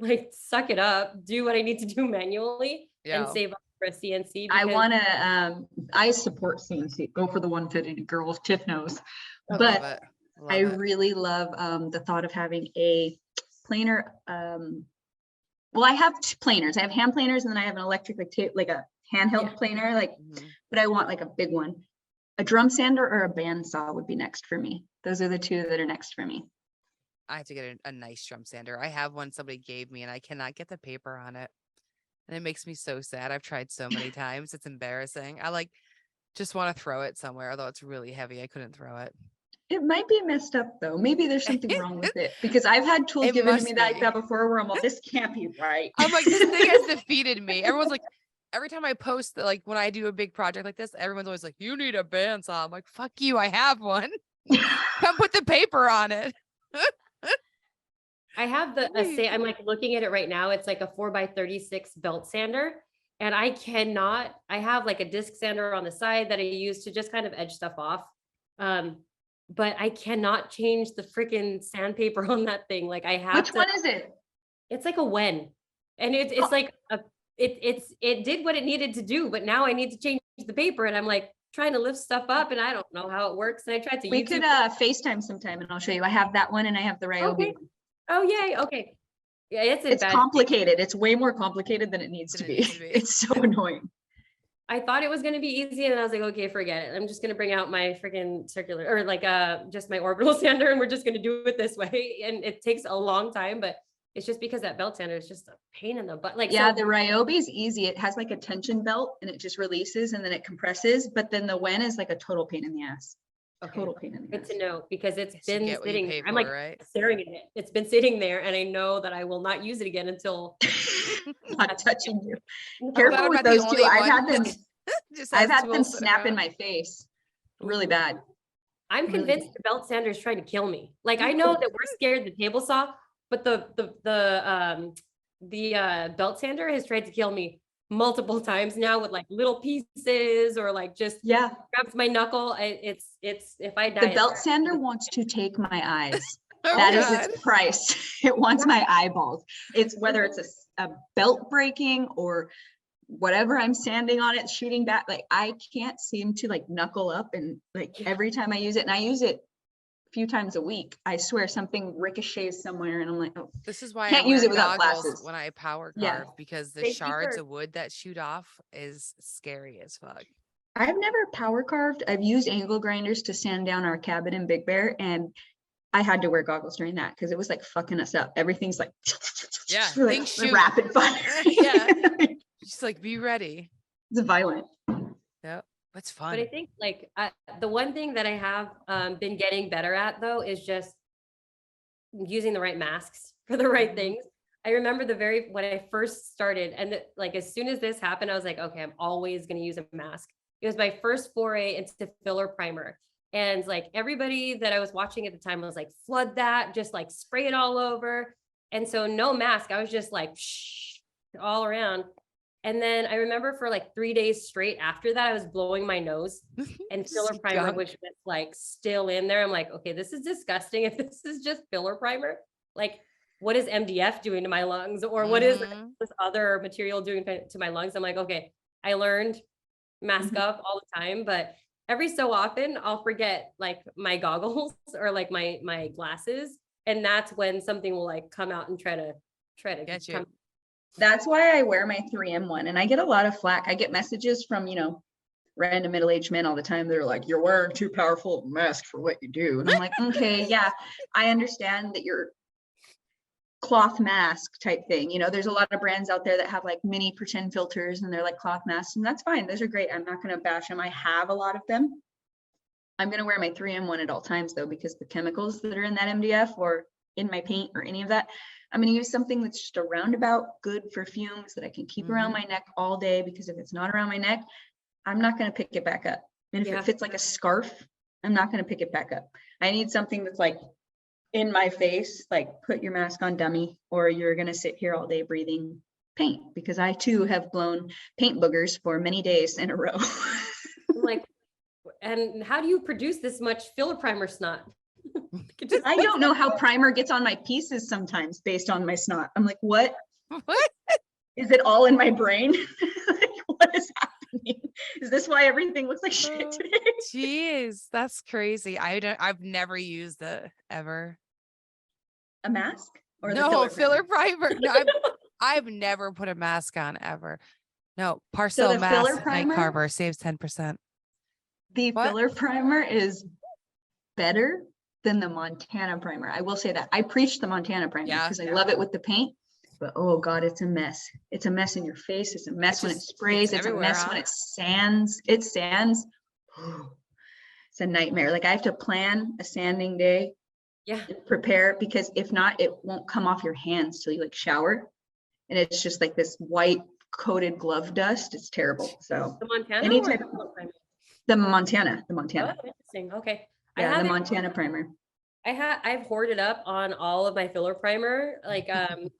like suck it up, do what I need to do manually and Yeah. save up for a CNC? I because- want to, I support CNC, go for the Onefinity girls, Tiff knows. Love But it. Love I it. really love the thought of having a planer. Well, I have two planers. I have hand planers, and then I have an electric, like a handheld planer, like, Mhm. but I want like a big one. A drum sander or a bandsaw would be next for me. Those are the two that are next for me. I have to get a nice drum sander. I have one somebody gave me and I cannot get the paper on it. And it makes me so sad. I've tried so many times. It's embarrassing. I like just want to throw it somewhere, although it's really heavy. I couldn't throw it. It might be messed up though. Maybe there's something wrong with it, because I've had tools It given to must me like be. that before where I'm like, this can't be right. I'm like, this thing has defeated me. Everyone's like, every time I post that, like when I do a big project like this, everyone's always like, you need a bandsaw. I'm like, fuck you, I have one. Come put the paper on it. I have I'm like looking at it right now. It's like a 4x36 belt sander. And I have like a disc sander on the side that I use to just kind of edge stuff off. But I cannot change the freaking sandpaper on that thing. Like I have Which one is it? It's like a Wen. And it's like it did what it needed to do, but now I need to change the paper, and I'm like trying to lift stuff up and I don't know how it works. And I tried to We YouTube could FaceTime sometime and I'll show you. I have that one and I have the Ryobi. Okay. Oh yay. Okay. Yeah, It's complicated. It's way more complicated than it needs to be. It's so annoying. I thought it was going to be easy, and I was like, okay, forget it. I'm just going to bring out my freaking circular, or like just my orbital sander, and we're just going to do it this way. And it takes a long time, but it's just because that belt sander is just a pain in the butt. Like, Yeah, so, the Ryobi is easy. It has like a tension belt and it just releases and then it compresses. But then the Wen is like a total pain in the ass. okay, Total pain in the good ass. to know, because it's You been get what you sitting pay there. I'm for, like right? staring at it. It's been sitting there, and I know that I will not use it again until Not touching you. Glad Careful I'm with not the those two. only I've had one them. that just I've has had them tools sitting snap in around. my face. Really bad. I'm Really convinced the belt sander is trying to kill me. Like, I know that we're scared the table saw, but the belt sander has tried to kill me multiple times now with like little pieces, or like just Yeah. grabs my knuckle. It's if I die. The it's- belt sander wants to take my eyes. Oh, That is God. its price. It wants my eyeballs. It's whether it's a belt breaking or whatever I'm sanding on it, shooting back, like I can't seem to like knuckle up, and like every time I use it, and I use it a few times a week, I swear something ricochets somewhere and I'm like, oh, This is why can't I use wear it without goggles glasses. when I power Yeah. carve, because the Thank you shards for- of wood that shoot off is scary as fuck. I've never power carved. I've used angle grinders to sand down our cabin in Big Bear, and I had to wear goggles during that because it was like fucking us up. Everything's like, Yeah, like things shoot. rapid fire. Yeah. Just like be ready. It's violent. Yep. That's But fun. I think like the one thing that I have been getting better at though is just using the right masks for the right things. I remember when I first started, and like as soon as this happened, I was like, okay, I'm always going to use a mask. It was my first foray into filler primer. And like everybody that I was watching at the time was like, flood that, just like spray it all over. And so no mask. I was just like, shh, all around. And then I remember for like 3 days straight after that, I was blowing my nose and filler primer, Skunk. which was like still in there. I'm like, okay, this is disgusting. If this is just filler primer, like what is MDF doing to my lungs, or what is this other material doing to my lungs? I'm like, okay, I learned mask up all the time, but every so often I'll forget like my goggles or like my glasses. And that's when something will like come out and try to Get you. come. That's why I wear my 3M one, and I get a lot of flack. I get messages from, random middle-aged men all the time. They're like, you're wearing too powerful of a mask for what you do. And I'm like, okay, yeah, I understand that you're cloth mask type thing. There's a lot of brands out there that have like mini pretend filters and they're like cloth masks, and that's fine. Those are great. I'm not going to bash them. I have a lot of them. I'm going to wear my 3M one at all times though, because the chemicals that are in that MDF or in my paint or any of that, I'm going to use something that's just a roundabout good for fumes that I can keep around my neck all day, because if it's not around my neck, I'm not going to pick it back up. And if it fits like a scarf, I'm not going to pick it back up. I need something that's like in my face, like put your mask on, dummy, or you're going to sit here all day breathing paint, because I too have blown paint boogers for many days in a row. I'm like, and how do you produce this much filler primer snot? I don't know how primer gets on my pieces sometimes based on my snot. I'm like, what? What? Is it all in my brain? Like, what is happening? Is this why everything looks like shit today? Jeez, that's crazy. I've never used it ever. A mask? Or the No, filler primer? primer. No, I've never put a mask on ever. No, So Parcel the filler Mask Night primer? Carver saves 10%. The What? filler primer is better than the Montana primer. I will say that. I preach the Montana primer because I love it with the paint, but oh God, it's a mess. It's a mess in your face. It's a mess when it sprays. It's a mess when it sands. It sands. It's a nightmare. Like I have to plan a sanding day. Yeah. And prepare, because if not, it won't come off your hands till you like shower. And it's just like this white coated glove dust. It's terrible. So The Montana any or type the of filler primer? the Montana. Oh, interesting. Okay. Yeah, the Montana primer. I've hoarded up on all of my filler primer, like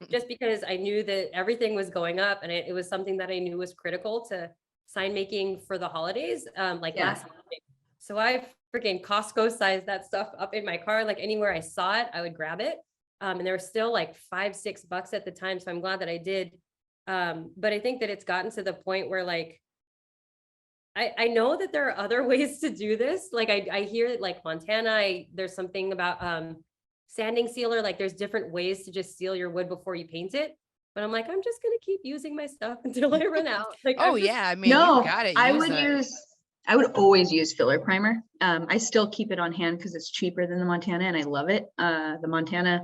just because I knew that everything was going up, and it was something that I knew was critical to sign making for the holidays, last holiday. So I freaking Costco sized that stuff up in my car. Like anywhere I saw it, I would grab it. And there was still like $5-6 at the time. So I'm glad that I did. But I think that it's gotten to the point where like, I know that there are other ways to do this. Like I hear like Montana, there's something about sanding sealer. Like there's different ways to just seal your wood before you paint it. But I'm like, I'm just going to keep using my stuff until I run out. Like, Oh yeah. I mean, no, you gotta I would always use filler primer. I still keep it on hand because it's cheaper than the Montana and I love it. The Montana,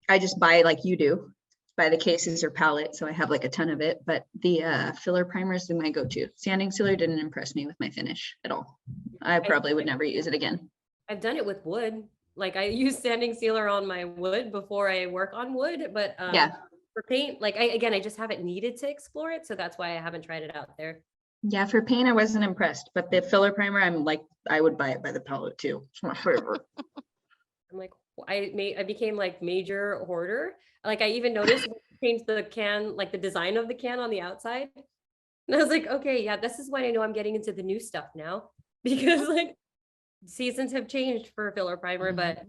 I just buy like you do, buy the cases or palette. So I have like a ton of it, but the filler primer is my go-to. Sanding sealer didn't impress me with my finish at all. I probably would never use it again. I've done it with wood. Like I use sanding sealer on my wood before I work on wood, but for paint, like I just haven't needed to explore it. So that's why I haven't tried it out there. Yeah, for paint, I wasn't impressed, but the filler primer, I'm like, I would buy it by the pallet too. It's my favorite. I'm like, I became like major hoarder. Like I even noticed when I changed the can, like the design of the can on the outside. And I was like, okay, yeah, this is when I know I'm getting into the new stuff now, because like seasons have changed for filler primer, but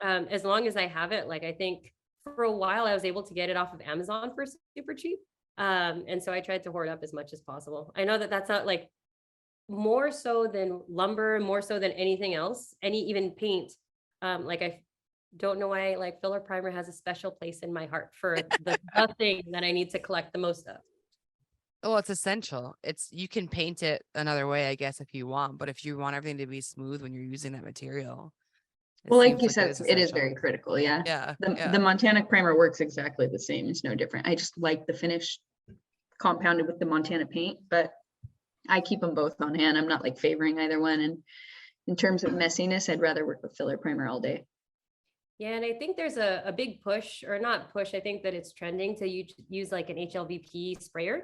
as long as I have it, like I think for a while I was able to get it off of Amazon for super cheap. And so I tried to hoard up as much as possible. I know that that's not like more so than lumber, more so than anything else, any even paint. Like I don't know why like filler primer has a special place in my heart for the thing that I need to collect the most of. Oh, it's essential. You can paint it another way, I guess, if you want, but if you want everything to be smooth when you're using that material. Well, like seems you it said, it is essential. very critical. Yeah. Yeah. The Montana primer works exactly the same. It's no different. I just like the finish compounded with the Montana paint, but I keep them both on hand. I'm not like favoring either one. And in terms of messiness, I'd rather work with filler primer all day. Yeah, and I think there's a big push, or not push, I think that it's trending to use like an HLVP sprayer.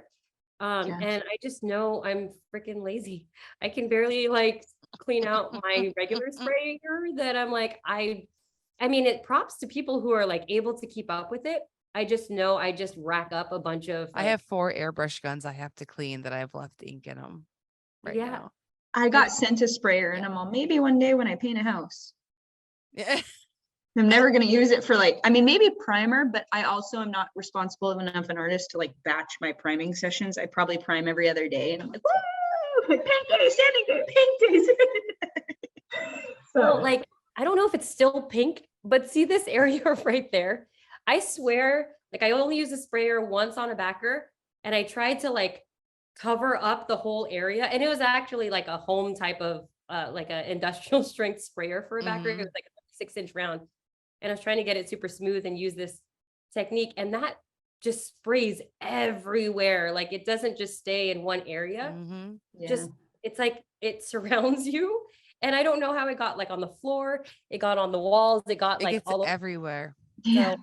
Yeah. And I just know I'm freaking lazy. I can barely like clean out my regular sprayer that I'm like, I mean, it props to people who are like able to keep up with it. I just know I just rack up a bunch of. I have 4 airbrush guns I have to clean that I have left ink in them right now. I got sent a sprayer and I'm all, maybe one day when I paint a house. Yeah. I'm never going to use it for like, I mean, maybe primer, but I also am not responsible enough an artist to like batch my priming sessions. I probably prime every other day and I'm like, woo, paint day, sanding day, paint days. So like, I don't know if it's still pink, but see this area right there? I swear, like I only use a sprayer once on a backer and I tried to like cover up the whole area. And it was actually like a home type of, like an industrial strength sprayer for a backer. It was like a 6-inch round. And I was trying to get it super smooth and use this technique. And that just sprays everywhere. Like it doesn't just stay in one area. Just, it's like, it surrounds you. And I don't know how it got like on the floor. It got on the walls. It got like all everywhere. Yeah. So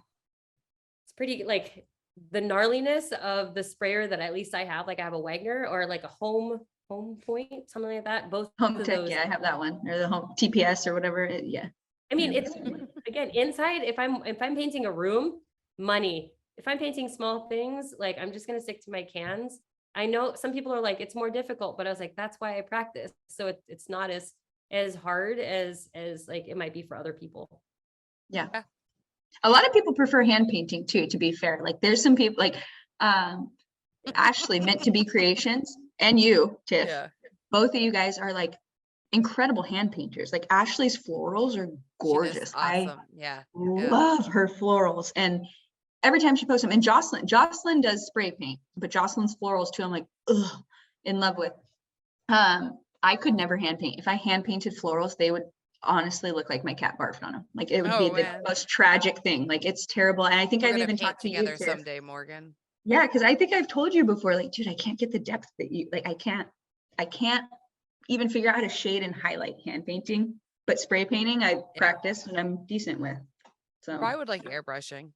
it's pretty like the gnarliness of the sprayer that at least I have, like I have a Wagner or like a home point, something like that. Both Home of tech, those. yeah, I have that one, or the home TPS or whatever. Yeah. I mean, it's again inside. If I'm painting a room, money. If I'm painting small things, like I'm just gonna stick to my cans. I know some people are like it's more difficult, but I was like that's why I practice. So it's not as hard as like it might be for other people. Yeah. A lot of people prefer hand painting too, to be fair. Like there's some people like Ashley Meant to Be Creations and you, Tiff. Yeah. Both of you guys are like incredible hand painters. Like Ashley's florals are gorgeous. Awesome. I love her florals. And every time she posts them, and Jocelyn does spray paint, but Jocelyn's florals too, I'm like, ugh, in love with. I could never hand paint. If I hand painted florals, they would honestly look like my cat barfed on them. Like it would be the most tragic thing. Like it's terrible. And I think I've even talked to you together someday, Morgan. Yeah, because I think I've told you before, like, dude, I can't get the depth that you like. I can't even figure out how to shade and highlight hand painting, but spray painting I practice and I'm decent with. So I would like airbrushing.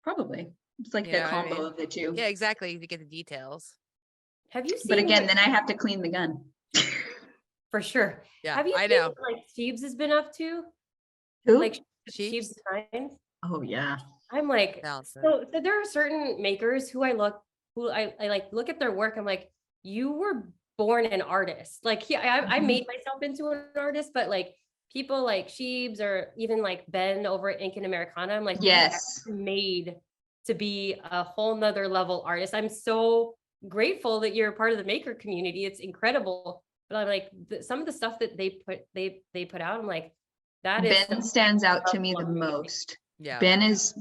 Probably it's like a combo of the two. Yeah, exactly, to get the details. Have you seen? But again, then I have to clean the gun. For sure. Yeah, have you I seen know. What, like Sheebs has been up to? Who? Like Sheebs? Designs. Oh yeah. I'm like, so there are certain makers who I like look at their work. I'm like, you were born an artist. Like I made myself into an artist, but like people like Sheebs or even like Ben over at Ink and Americana, I'm like, yes, made to be a whole nother level artist. I'm so grateful that you're a part of the maker community. It's incredible. But I'm like, some of the stuff that they put out, I'm like, that is Ben stands out to me the most. Yeah, Ben is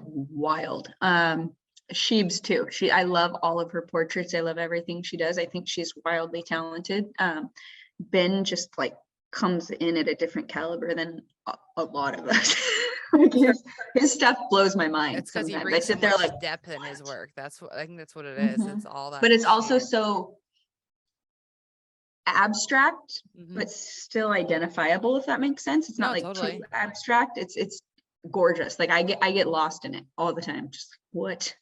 wild. Sheebs too. I love all of her portraits. I love everything she does. I think she's wildly talented. Ben just like comes in at a different caliber than a lot of us. Like his stuff blows my mind. It's because he sometimes. brings I sit so there much like depth in his work. I think that's what it is. It's all that. But it's also so abstract, but still identifiable, if that makes sense. It's not like totally too abstract. It's gorgeous. Like I get lost in it all the time. Just like, what?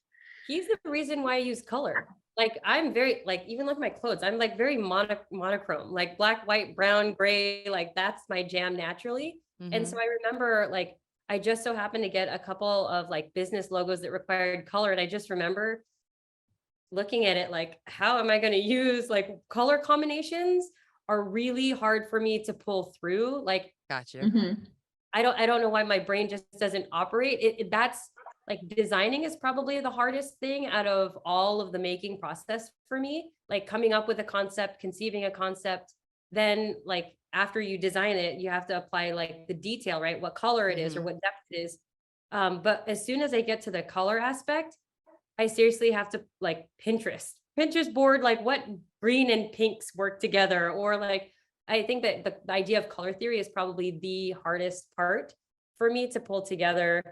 He's the reason why I use color. Like I'm very like, even like my clothes, I'm like very monochrome, like black, white, brown, gray, like that's my jam naturally. And so I remember like I just so happened to get a couple of like business logos that required color, and I just remember looking at it like, how am I going to use like color combinations are really hard for me to pull through. Like, gotcha. I don't know why my brain just doesn't operate. That's like designing is probably the hardest thing out of all of the making process for me. Like coming up with a concept, conceiving a concept, then like after you design it, you have to apply like the detail, right? What color it is or what depth it is. But as soon as I get to the color aspect, I seriously have to like Pinterest board, like what green and pinks work together. Or like, I think that the idea of color theory is probably the hardest part for me to pull together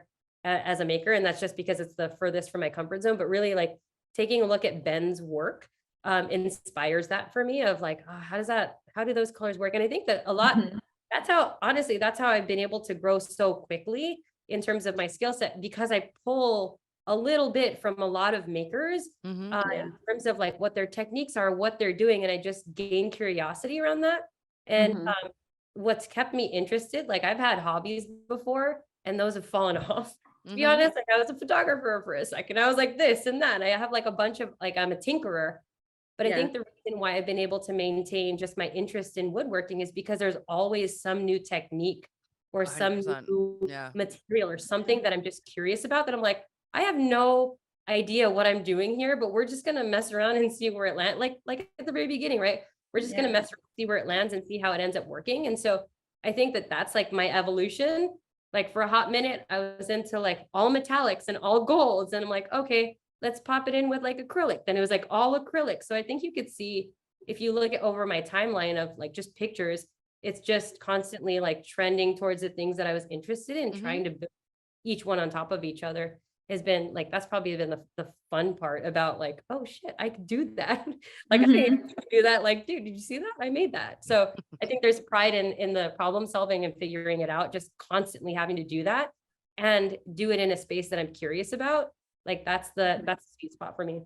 as a maker. And that's just because it's the furthest from my comfort zone, but really like taking a look at Ben's work inspires that for me of like, oh, how do those colors work? And I think that a lot, that's how I've been able to grow so quickly in terms of my skill set, because I pull a little bit from a lot of makers in terms of like what their techniques are, what they're doing. And I just gain curiosity around that. And what's kept me interested, like I've had hobbies before and those have fallen off. To be honest, like I was a photographer for a second. I was like this and that. I have like a bunch of, like, I'm a tinkerer. But I think the reason why I've been able to maintain just my interest in woodworking is because there's always some new technique or some new material or something that I'm just curious about, that I'm like, I have no idea what I'm doing here, but we're just going to mess around and see where it lands. Like at the very beginning, right? We're just going to mess around, see where it lands and see how it ends up working. And so I think that that's like my evolution. Like for a hot minute, I was into like all metallics and all golds. And I'm like, okay, let's pop it in with like acrylic. Then it was like all acrylic. So I think you could see, if you look at over my timeline of like just pictures, it's just constantly like trending towards the things that I was interested in, trying to build each one on top of each other. Has been like, that's probably been the fun part about like, oh shit, I could do that. Like I can do that. Like, dude, did you see that? I made that. So I think there's pride in the problem solving and figuring it out, just constantly having to do that and do it in a space that I'm curious about. Like that's the sweet spot for me.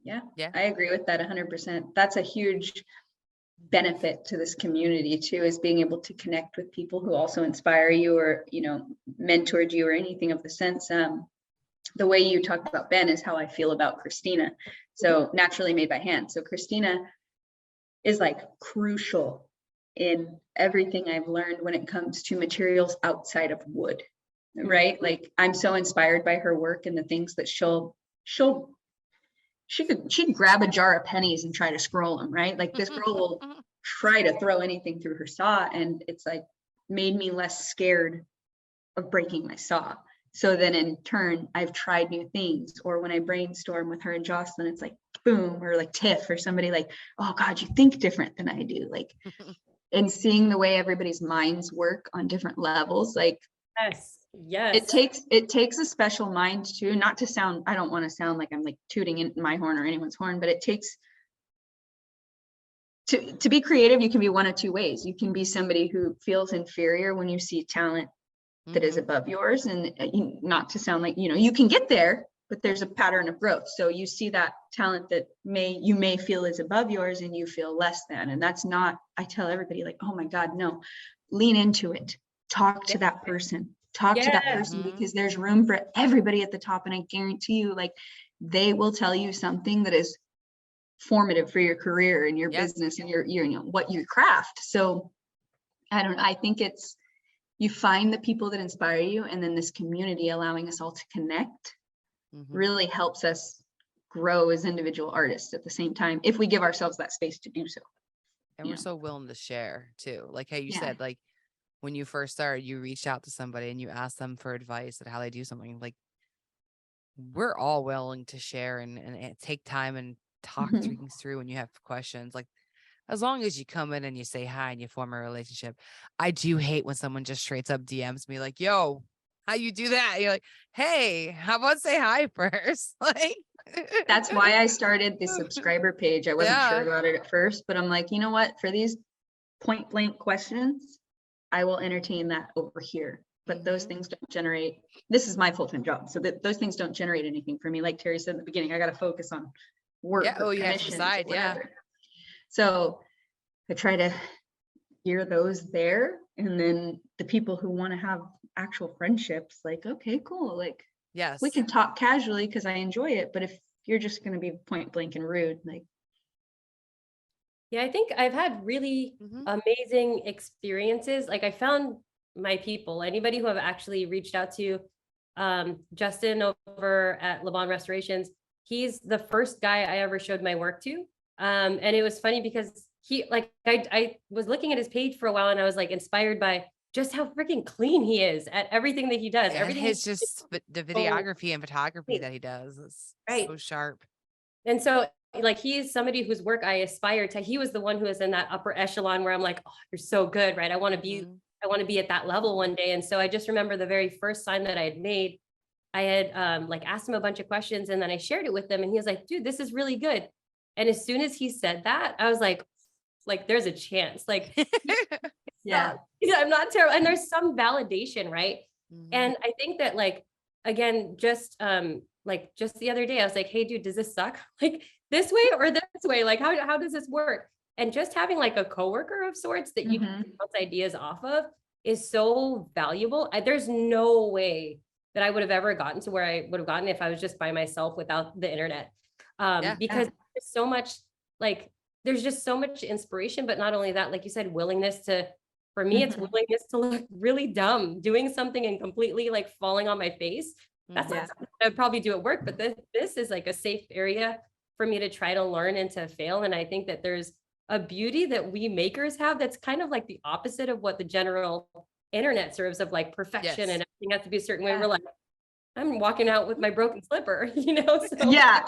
Yeah, I agree with that 100%. That's a huge benefit to this community too, is being able to connect with people who also inspire you or, you know, mentored you or anything of the sense. The way you talked about Ben is how I feel about Christina. So naturally made by hand. So Christina is like crucial in everything I've learned when it comes to materials outside of wood, right? Like I'm so inspired by her work and the things that she'd grab a jar of pennies and try to scroll them, right? Like this girl will try to throw anything through her saw, and it's like made me less scared of breaking my saw. So then in turn, I've tried new things, or when I brainstorm with her and Jocelyn, it's like boom, or like Tiff or somebody like, oh God, you think different than I do. Like, and seeing the way everybody's minds work on different levels, like yes, it takes a special mind too, not to sound, I don't want to sound like I'm like tooting in my horn or anyone's horn, but it takes to be creative. You can be one of two ways. You can be somebody who feels inferior when you see talent that is above yours, and not to sound like, you know, you can get there, but there's a pattern of growth. So you see that talent that you may feel is above yours and you feel less than, and that's not, I tell everybody like, oh my God, no, lean into it. Talk to that person. Talk to that person, because there's room for everybody at the top. And I guarantee you, like, they will tell you something that is formative for your career and your business and your, you know, what your craft. So I think it's, you find the people that inspire you, and then this community allowing us all to connect really helps us grow as individual artists at the same time, if we give ourselves that space to do so. And we're so willing to share too. Like how you said, like, when you first started, you reached out to somebody and you asked them for advice on how they do something. Like, we're all willing to share and take time and talk things through when you have questions. Like, as long as you come in and you say hi and you form a relationship. I do hate when someone just straight up DMs me like, yo, how you do that? And you're like, hey, how about say hi first? Like, that's why I started the subscriber page. I wasn't sure about it at first, but I'm like, you know what, for these point blank questions, I will entertain that over here. But those things don't generate, this is my full-time job, so that those things don't generate anything for me. Like Terry said in the beginning, I got to focus on work. You have to decide. So I try to gear those there, and then the people who want to have actual friendships, like, okay, cool, like, we can talk casually because I enjoy it. But if you're just going to be point blank and rude, like, yeah, I think I've had really amazing experiences. Like I found my people, anybody who I've actually reached out to Justin over at Le Bon Restorations, he's the first guy I ever showed my work to. And it was funny because he, like, I was looking at his page for a while and I was like inspired by just how freaking clean he is at everything that he does. And Everything his just the videography and photography clean. that he does is Right. so sharp. And so like, he is somebody whose work I aspire to. He was the one who was in that upper echelon where I'm like, oh, you're so good, right? I want to be, I want to be at that level one day. And so I just remember the very first sign that I had made, I had like asked him a bunch of questions and then I shared it with him and he was like, dude, this is really good. And as soon as he said that, I was like there's a chance, like, Yeah. I'm not terrible. And there's some validation, right? And I think that, like, again, just the other day, I was like, hey, dude, does this suck? Like this way or this way? Like, how does this work? And just having like a coworker of sorts that you can bounce ideas off of is so valuable. There's no way that I would have ever gotten to where I would have gotten if I was just by myself without the internet. Because there's so much, like, there's just so much inspiration, but not only that, like you said, willingness to, for me, it's willingness to look really dumb, doing something and completely like falling on my face. That's not something I'd probably do at work, but this is like a safe area for me to try to learn and to fail. And I think that there's a beauty that we makers have that's kind of like the opposite of what the general internet serves, of like perfection and everything has to be a certain way. We're like, I'm walking out with my broken slipper, you know? So yeah.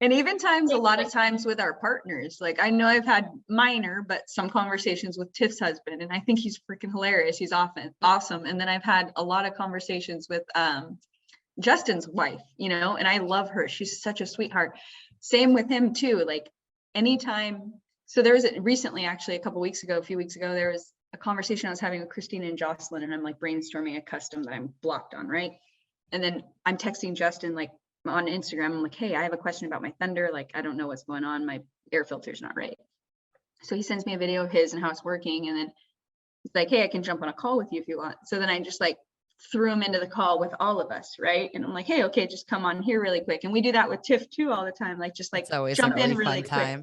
And even times, a lot of times with our partners, like I know I've had minor, but some conversations with Tiff's husband, and I think he's freaking hilarious. He's often awesome. And then I've had a lot of conversations with Justin's wife, you know, and I love her. She's such a sweetheart. Same with him too. Like anytime. So there was recently, actually a few weeks ago, there was a conversation I was having with Christina and Jocelyn, and I'm like brainstorming a custom that I'm blocked on, right? And then I'm texting Justin like on Instagram. I'm like, hey, I have a question about my Thunder. Like, I don't know what's going on. My air filter's not right. So he sends me a video of his and how it's working. And then he's like, hey, I can jump on a call with you if you want. So then I just like threw him into the call with all of us, right? And I'm like, hey, okay, just come on here really quick. And we do that with Tiff too all the time. Like, just like jump in really quick.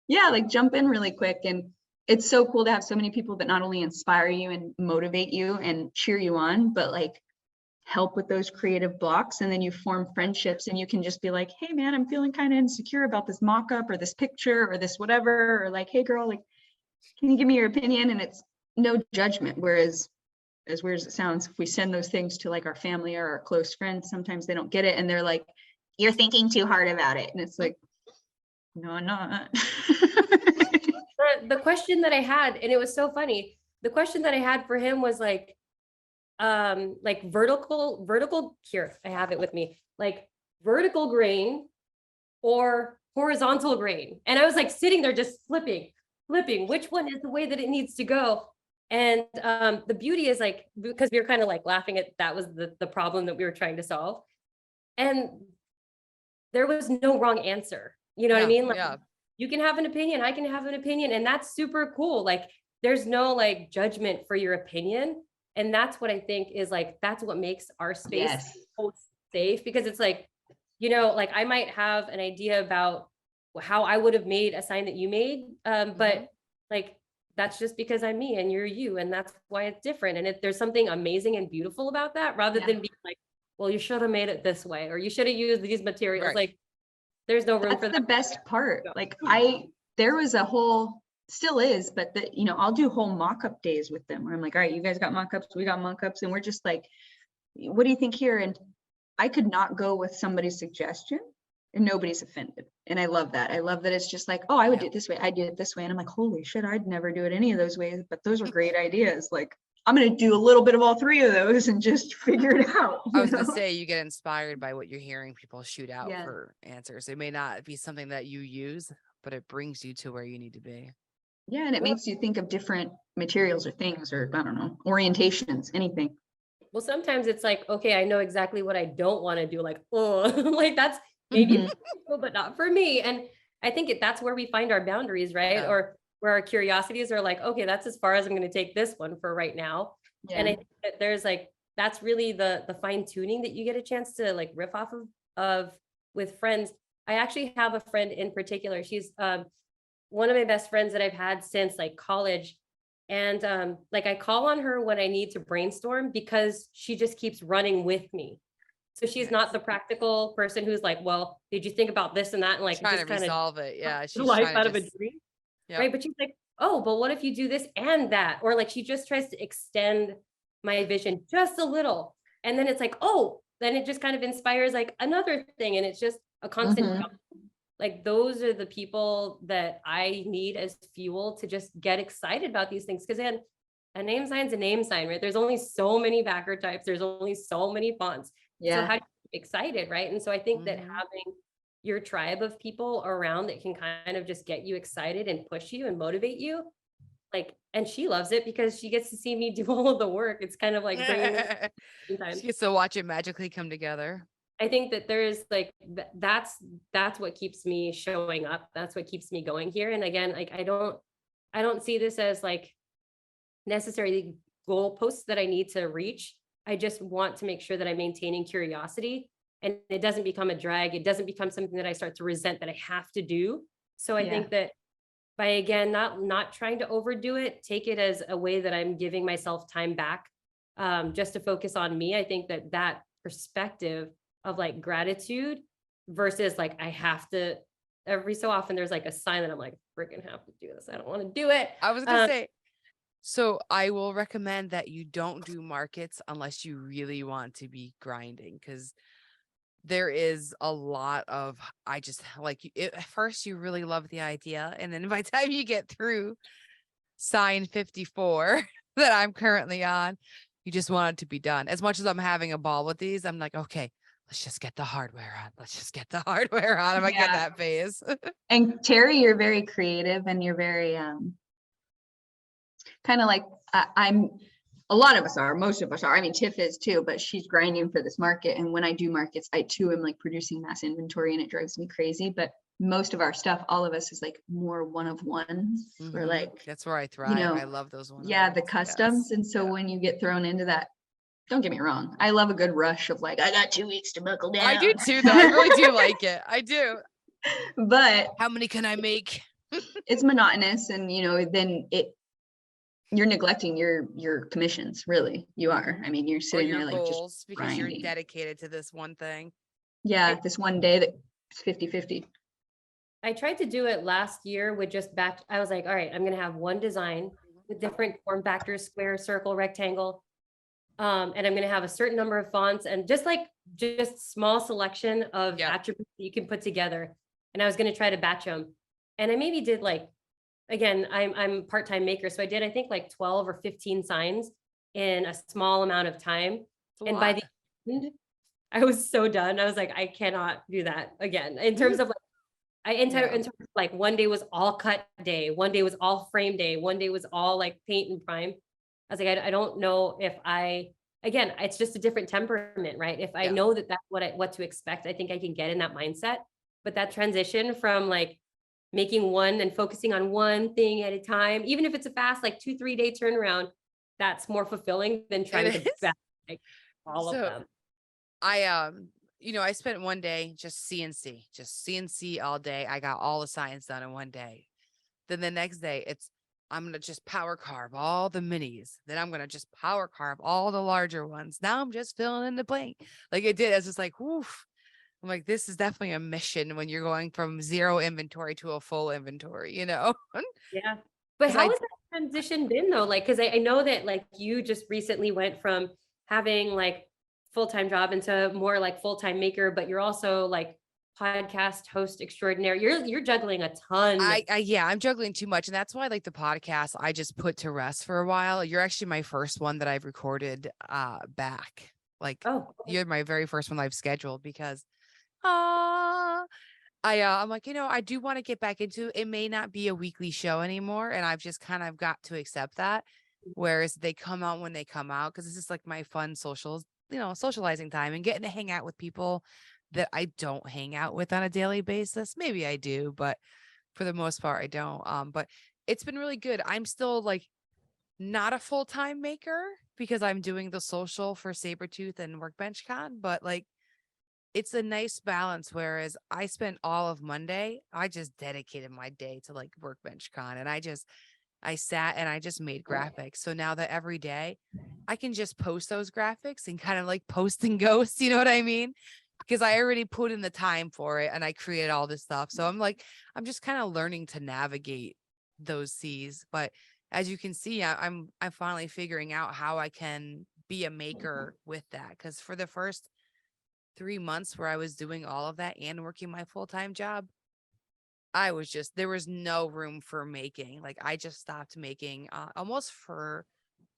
Yeah, like jump in really quick. And it's so cool to have so many people that not only inspire you and motivate you and cheer you on, but like help with those creative blocks. And then you form friendships and you can just be like, hey man, I'm feeling kind of insecure about this mock-up or this picture or this whatever, or like, hey girl, like, can you give me your opinion? And it's no judgment. Whereas, as weird as it sounds, if we send those things to like our family or our close friends, sometimes they don't get it and they're like, you're thinking too hard about it. And it's like, no, I'm not. The question that I had, and it was so funny, the question that I had for him was like vertical, here, I have it with me, like vertical grain or horizontal grain. And I was like sitting there just flipping, which one is the way that it needs to go? And the beauty is like, because we were kind of like laughing at, that was the problem that we were trying to solve. And there was no wrong answer. You know what I mean? Like, you can have an opinion, I can have an opinion, and that's super cool. Like, there's no like judgment for your opinion. And that's what I think is like, that's what makes our space so safe, because it's like, you know, like I might have an idea about how I would have made a sign that you made, but like, that's just because I'm me and you're you, and that's why it's different. And there's something amazing and beautiful about that, rather than being like, well, you should have made it this way, or you should have used these materials. Right. Like, there's no room for that. That's the best part. Like there was a whole, still is, but you know, I'll do whole mock-up days with them where I'm like, all right, you guys got mock-ups, we got mock-ups, and we're just like, what do you think here? And I could not go with somebody's suggestion and nobody's offended. And I love that. I love that it's just like, oh, I would do it this way, I did it this way. And I'm like, holy shit, I'd never do it any of those ways, but those are great ideas. Like, I'm going to do a little bit of all three of those and just figure it out. I was going to say, you get inspired by what you're hearing people shoot out for answers. It may not be something that you use, but it brings you to where you need to be. Yeah, and it makes you think of different materials or things, or I don't know, orientations, anything. Well, sometimes it's like, okay, I know exactly what I don't want to do. Like, oh, like that's maybe, but not for me. And I think that's where we find our boundaries, right? Yeah. Or where our curiosities are like, okay, that's as far as I'm going to take this one for right now. Yeah. And I think that there's like, that's really the fine tuning that you get a chance to like riff off of with friends. I actually have a friend in particular. She's one of my best friends that I've had since like college. And like I call on her when I need to brainstorm because she just keeps running with me. So she's not the practical person who's like, well, did you think about this and that? And like Trying just to kind of resolve it. Yeah. She's life trying to out of a just, dream. yeah. Right. But she's like, oh, but what if you do this and that? Or like she just tries to extend my vision just a little. And then it's like, oh, then it just kind of inspires like another thing. And it's just a constant jump. Like those are the people that I need as fuel to just get excited about these things. Because then a name sign's a name sign, right? There's only so many backer types. There's only so many fonts. So how do you get excited, right? And so I think that having your tribe of people around that can kind of just get you excited and push you and motivate you, like, and she loves it because she gets to see me do all of the work. It's kind of like bringing she gets to watch it magically come together. I think that there is like, that's what keeps me showing up. That's what keeps me going here. And again, like, I don't see this as like necessarily goalposts that I need to reach. I just want to make sure that I'm maintaining curiosity and it doesn't become a drag. It doesn't become something that I start to resent that I have to do. So I think that by, again, not trying to overdo it, take it as a way that I'm giving myself time back, just to focus on me. I think that perspective of like gratitude versus like, I have to, every so often there's like a sign that I'm like, freaking have to do this. I don't want to do it. I was going to say, so I will recommend that you don't do markets unless you really want to be grinding. Cause there is a lot of, I just like at first you really love the idea. And then by the time you get through sign 54 that I'm currently on, you just want it to be done. As much as I'm having a ball with these, I'm like, okay, let's just get the hardware on. Let's just get the hardware on. I'm like at that phase. And Terry, you're very creative and you're very kind of like a lot of us are, most of us are. I mean, Tiff is too, but she's grinding for this market. And when I do markets, I too am like producing mass inventory and it drives me crazy. But most of our stuff, all of us is like more one of ones. We're like, that's where I thrive. I love those ones. Yeah, the customs. Yes. And so when you get thrown into that, don't get me wrong, I love a good rush of like, I got 2 weeks to buckle down. I do too, though. I really do like it. I do. But how many can I make? It's monotonous, and then you're neglecting your commissions. Really, you are. I mean, you're sitting there like goals, just because grinding. you're dedicated to this one thing. Yeah, this one day that's 50-50. I tried to do it last year with just batch. I was like, all right, I'm going to have one design with different form factors, square, circle, rectangle. And I'm going to have a certain number of fonts and just small selection of attributes that you can put together. And I was going to try to batch them. And I maybe did like, again, I'm a part-time maker. So I did, I think like 12 or 15 signs in a small amount of time. And by the end, I was so done. I was like, I cannot do that again. In terms of like, in terms of like one day was all cut day. One day was all frame day. One day was all like paint and prime. I was like, I don't know if again, it's just a different temperament, right? If I know that that's what to expect, I think I can get in that mindset. But that transition from like making one and focusing on one thing at a time, even if it's a fast, like 2-3 day turnaround, that's more fulfilling than trying to batch like all of them. I spent one day just CNC all day. I got all the signs done in one day. Then the next day I'm going to just power carve all the minis. Then I'm going to just power carve all the larger ones. Now I'm just filling in the blank. Like it did. I was just like, woof. I'm like, this is definitely a mission when you're going from zero inventory to a full inventory, Yeah. But how has that transition been though? Like, cause I know that like you just recently went from having like full-time job into more like full-time maker, but you're also like podcast host extraordinaire. You're juggling a ton. I'm juggling too much. And that's why like the podcast, I just put to rest for a while. You're actually my first one that I've recorded back. Like you're my very first one I've scheduled because I'm like, I do want to get back into it. It may not be a weekly show anymore. And I've just kind of got to accept that. Whereas they come out when they come out, because this is like my fun socializing time and getting to hang out with people that I don't hang out with on a daily basis. Maybe I do, but for the most part, I don't. But it's been really good. I'm still like not a full-time maker because I'm doing the social for Sabretooth and Workbench Con, but like it's a nice balance. Whereas I spent all of Monday, I just dedicated my day to like Workbench Con, and I just I sat and I just made graphics. So now that every day I can just post those graphics and kind of like post and ghost, you know what I mean? Because I already put in the time for it and I created all this stuff. So I'm just kind of learning to navigate those seas. But as you can see, I'm finally figuring out how I can be a maker with that. Because for the first 3 months where I was doing all of that and working my full-time job, there was no room for making. Like I just stopped making almost for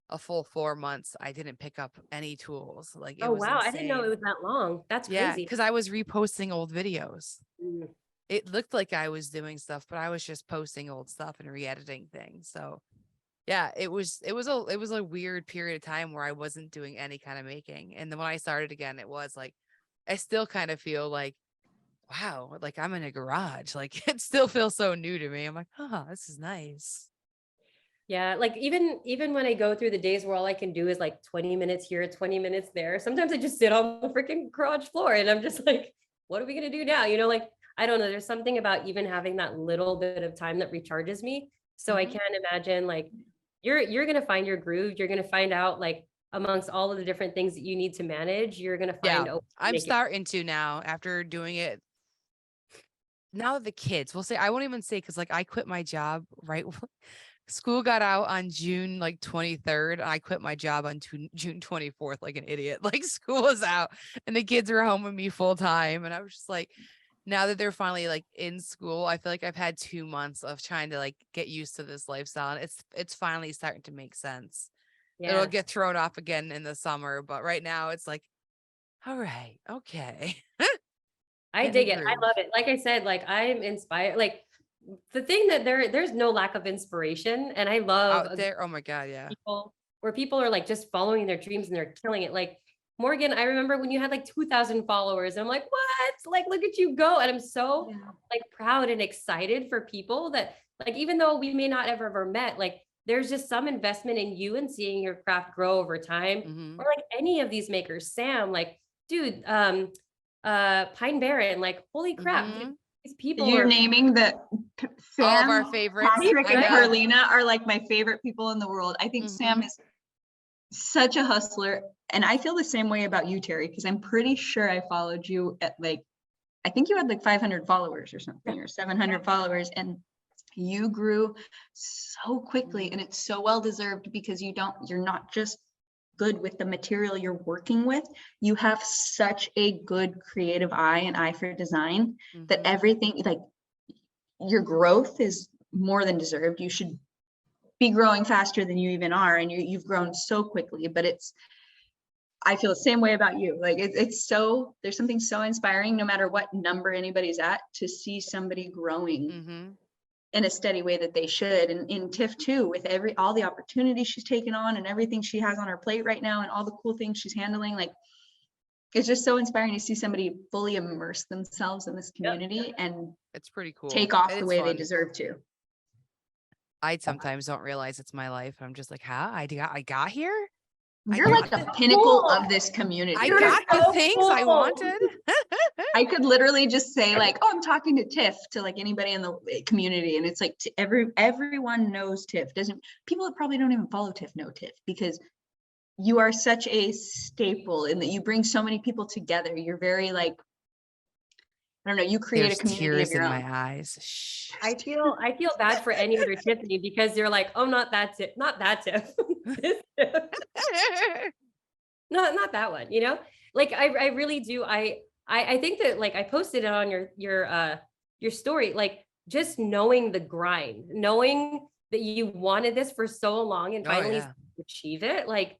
a full 4 months. I didn't pick up any tools. Like it Oh, was wow. I didn't know it insane. was that long. That's Yeah, crazy. because I was reposting old videos. Mm. It looked like I was doing stuff, but I was just posting old stuff and re-editing things. So yeah, it was a weird period of time where I wasn't doing any kind of making. And then when I started again, it was like I still kind of feel like, wow, like I'm in a garage. Like it still feels so new to me. I'm like, oh, this is nice. Yeah, like even when I go through the days where all I can do is like 20 minutes here, 20 minutes there, sometimes I just sit on the freaking garage floor and I'm just like, what are we gonna do now? Like, I don't know. There's something about even having that little bit of time that recharges me. So I Mhm. can't imagine like you're gonna find your groove. You're gonna find out like amongst all of the different things that you need to manage, you're gonna Yeah, find a way to I'm make it. starting to now after doing it. Now the kids, we'll say, I won't even say, because like I quit my job right. School got out on June like 23rd. I quit my job on June 24th, like an idiot. Like school was out and the kids were home with me full time. And I was just like, now that they're finally like in school, I feel like I've had 2 months of trying to like get used to this lifestyle. And it's finally starting to make sense. It'll Yeah, get thrown off again in the summer, but right now it's like, all right, okay. I In a dig it. I groove. love it. Like I said, like I'm inspired. Like the thing that there's no lack of inspiration, and I love Out there. Oh my God, yeah. people where people are like just following their dreams and they're killing it. Like Morgan, I remember when you had like 2,000 followers. And I'm like, what? Like, look at you go. And I'm so like proud and excited for people that like, even though we may not ever met, like there's just some investment in you and seeing your craft grow over time. Mhm. Or like any of these makers, Sam, like, dude, Pine Barren, like, holy crap, dude, Mhm. these people You're are naming that All of our Sam, favorites. Patrick, I and know. Carlina are like my favorite people in the world. I think Sam Mhm. is such a hustler. And I feel the same way about you, Terry, because I'm pretty sure I followed you at like, I think you had like 500 followers or something, or 700 followers. And you grew so quickly, and it's so well deserved because you're not just good with the material you're working with. You have such a good creative eye and eye for design that Mhm. everything, like your growth is more than deserved. You should be growing faster than you even are, and you've grown so quickly. But I feel the same way about you. Like it's so, there's something so inspiring, no matter what number anybody's at, to see somebody growing Mhm. in a steady way that they should. And in Tiff too, with all the opportunities she's taken on and everything she has on her plate right now and all the cool things she's handling, like it's just so inspiring to see somebody fully immerse themselves in this community and It's pretty cool. take off And the it's way they fun. deserve to. I sometimes don't realize it's my life. I'm just like, how I got here? You're got like the pinnacle of this community. I You're got the so things I cool. wanted. I could literally just say like, oh, I'm talking to Tiff, to like anybody in the community. And it's like everyone knows Tiff. People that probably don't even follow Tiff know Tiff, because you are such a staple in that you bring so many people together. You're very like, I don't know, you create There's a community of tears your in own. my eyes. Shh. I feel bad for any other Tiffany because you're like, oh, not that Tiff, not that Tiff. This Tiff. Not that one, like I really do. I think that like I posted it on your story, like just knowing the grind, knowing that you wanted this for so long and Oh, finally yeah. achieve it. Like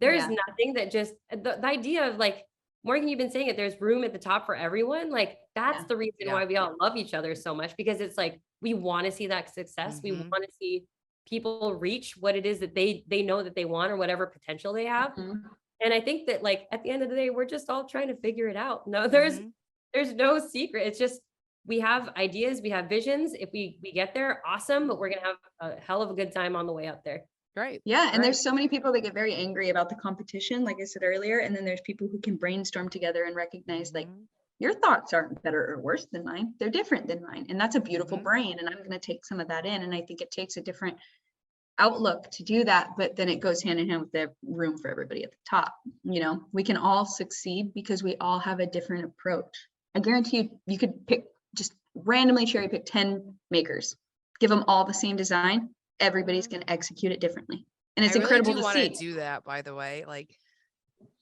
there's Yeah. nothing that just the idea of like, Morgan, you've been saying it, there's room at the top for everyone. Like that's Yeah. the reason Yeah. why we all love each other so much, because it's like we want to see that success. We Mhm. want to see people reach what it is that they know that they want, or whatever potential they have. Mhm. And I think that like at the end of the day, we're just all trying to figure it out. No, there's no secret. It's just we have ideas, we have visions. If we get there, awesome, but we're gonna have a hell of a good time on the way up there. Right. Yeah. And Right. there's so many people that get very angry about the competition, like I said earlier. And then there's people who can brainstorm together and recognize like, Mhm. your thoughts aren't better or worse than mine. They're different than mine. And that's a beautiful Mhm. brain. And I'm going to take some of that in. And I think it takes a different outlook to do that, but then it goes hand in hand with the room for everybody at the top. You know, we can all succeed because we all have a different approach. I guarantee you, you could pick, just randomly cherry pick 10 makers, give them all the same design. Everybody's going to execute it differently. And it's incredible to want see. to do that, by the way, like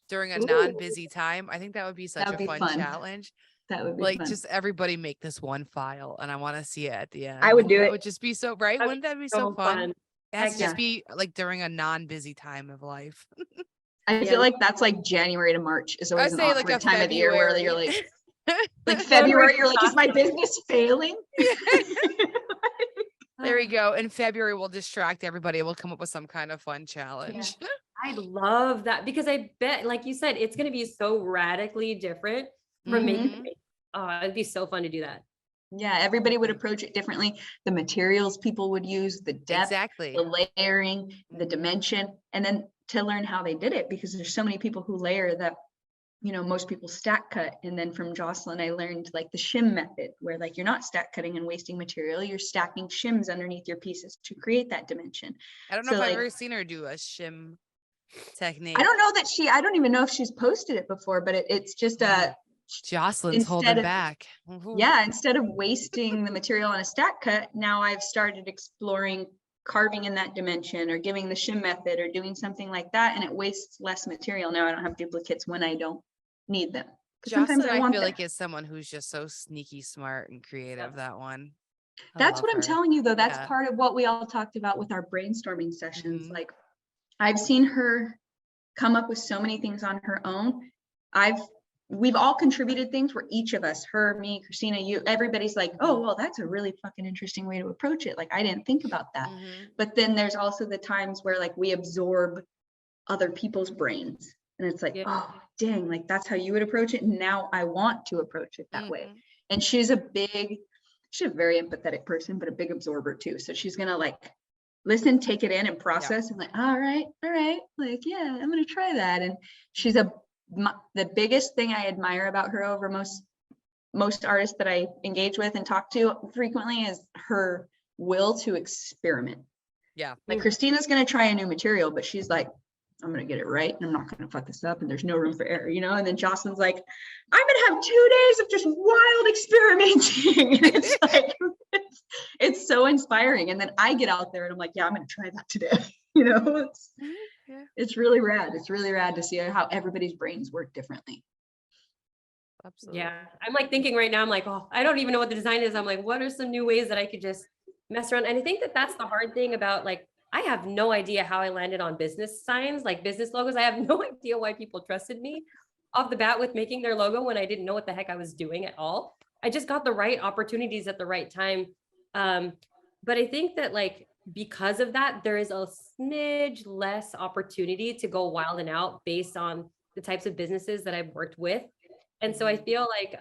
during a Ooh. non-busy time. I think that would be such That would a be fun fun. challenge. That would be Like fun. just everybody make this one file and I want to see it at the end. I would do That it. would just be so right. That'd Wouldn't that be so fun? It has Heck to just yeah. be like during a non-busy time of life. I Yeah. feel like that's like January to March is always I'd an say like awkward a time of the year where you're February. like February, you're like, is my business failing? There we go. In February, we'll distract everybody. We'll come up with some kind of fun challenge. I love that because I bet, like you said, it's going to be so radically different from making. Mhm. Oh, it'd be so fun to do that. Yeah, everybody would approach it differently. The materials people would use, the depth, Exactly. the layering, the dimension, and then to learn how they did it, because there's so many people who layer that, you know, most people stack cut. And then from Jocelyn, I learned like the shim method, where like you're not stack cutting and wasting material, you're stacking shims underneath your pieces to create that dimension. I don't know So, if I've like, ever seen her do a shim technique. I don't know that I don't even know if she's posted it before, but it's just Jocelyn's holding instead of- back. Woohoo. yeah, instead of wasting the material on a stack cut, now I've started exploring carving in that dimension or giving the shim method or doing something like that, and it wastes less material. Now I don't have duplicates when I don't need them. 'Cause Jocelyn, I want feel them. like is someone who's just so sneaky smart and creative. That one. I That's love what I'm her. telling you though. That's Yeah. part of what we all talked about with our brainstorming sessions. Mhm. Like, I've seen her come up with so many things on her own. We've all contributed things where each of us, her, me, Christina, you, everybody's like, oh, well, that's a really fucking interesting way to approach it. Like, I didn't think about that. Mhm. But then there's also the times where like we absorb other people's brains, and it's like, Yeah. oh, dang, like that's how you would approach it. And now I want to approach it that way. Mhm. And she's a very empathetic person, but a big absorber too. So she's going to like listen, take it in and process and like, all right. Like, yeah, I'm going to try that. And she's the biggest thing I admire about her over most artists that I engage with and talk to frequently is her will to experiment. Yeah. Like Christina's going to try a new material, but she's like, I'm going to get it right and I'm not going to fuck this up and there's no room for error, you know? And then Jocelyn's like, I'm going to have 2 days of just wild experimenting. And it's like, it's so inspiring. And then I get out there and I'm like, yeah, I'm going to try that today. You know, it's really rad. It's really rad to see how everybody's brains work differently. Absolutely. Yeah. I'm like thinking right now, I'm like, oh, I don't even know what the design is. I'm like, what are some new ways that I could just mess around? And I think that that's the hard thing about, like, I have no idea how I landed on business signs, like business logos. I have no idea why people trusted me off the bat with making their logo when I didn't know what the heck I was doing at all. I just got the right opportunities at the right time. But I think that, like, because of that, there is a smidge less opportunity to go wild and out based on the types of businesses that I've worked with. And so I feel like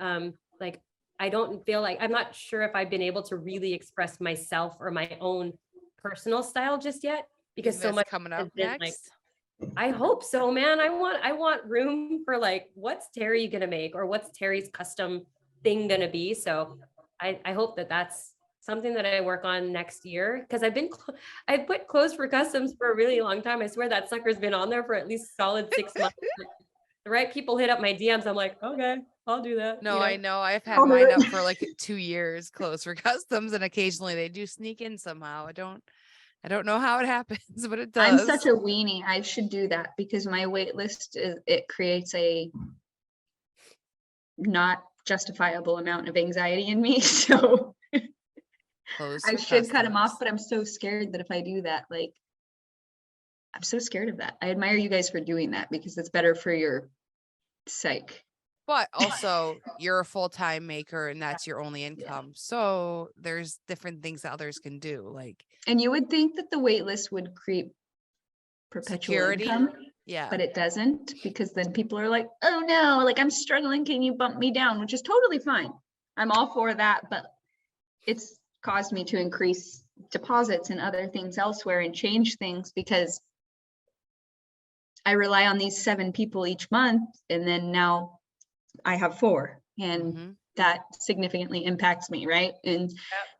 I don't feel like, I'm not sure if I've been able to really express myself or my own personal style just yet, because so much coming has up been, next. like, I hope so, man. I want room for, like, what's Terry gonna make, or what's Terry's custom thing gonna be. So I hope that that's something that I work on next year, because I put clothes for customs for a really long time. I swear that sucker's been on there for at least solid 6 months. The right people hit up my DMs. I'm like, okay, I'll do that. No, you know? I know. I've had I'll do mine it. up for like 2 years, closed for customs, and occasionally they do sneak in somehow. I don't know how it happens, but it does. I'm such a weenie. I should do that because my wait list it creates a not justifiable amount of anxiety in me. So Closed I for should cut them off, customs. but I'm so scared that if I do that, like, I'm so scared of that. I admire you guys for doing that because it's better for your psyche. But also, you're a full-time maker and that's your only income. So there's different things that others can do, like And you would think that the wait list would create perpetual security. income, Yeah. but it doesn't, because then people are like, oh no, like I'm struggling, can you bump me down? Which is totally fine. I'm all for that, but it's caused me to increase deposits and other things elsewhere and change things because I rely on these 7 people each month, and then now I have 4, and Mhm. that significantly impacts me, right? And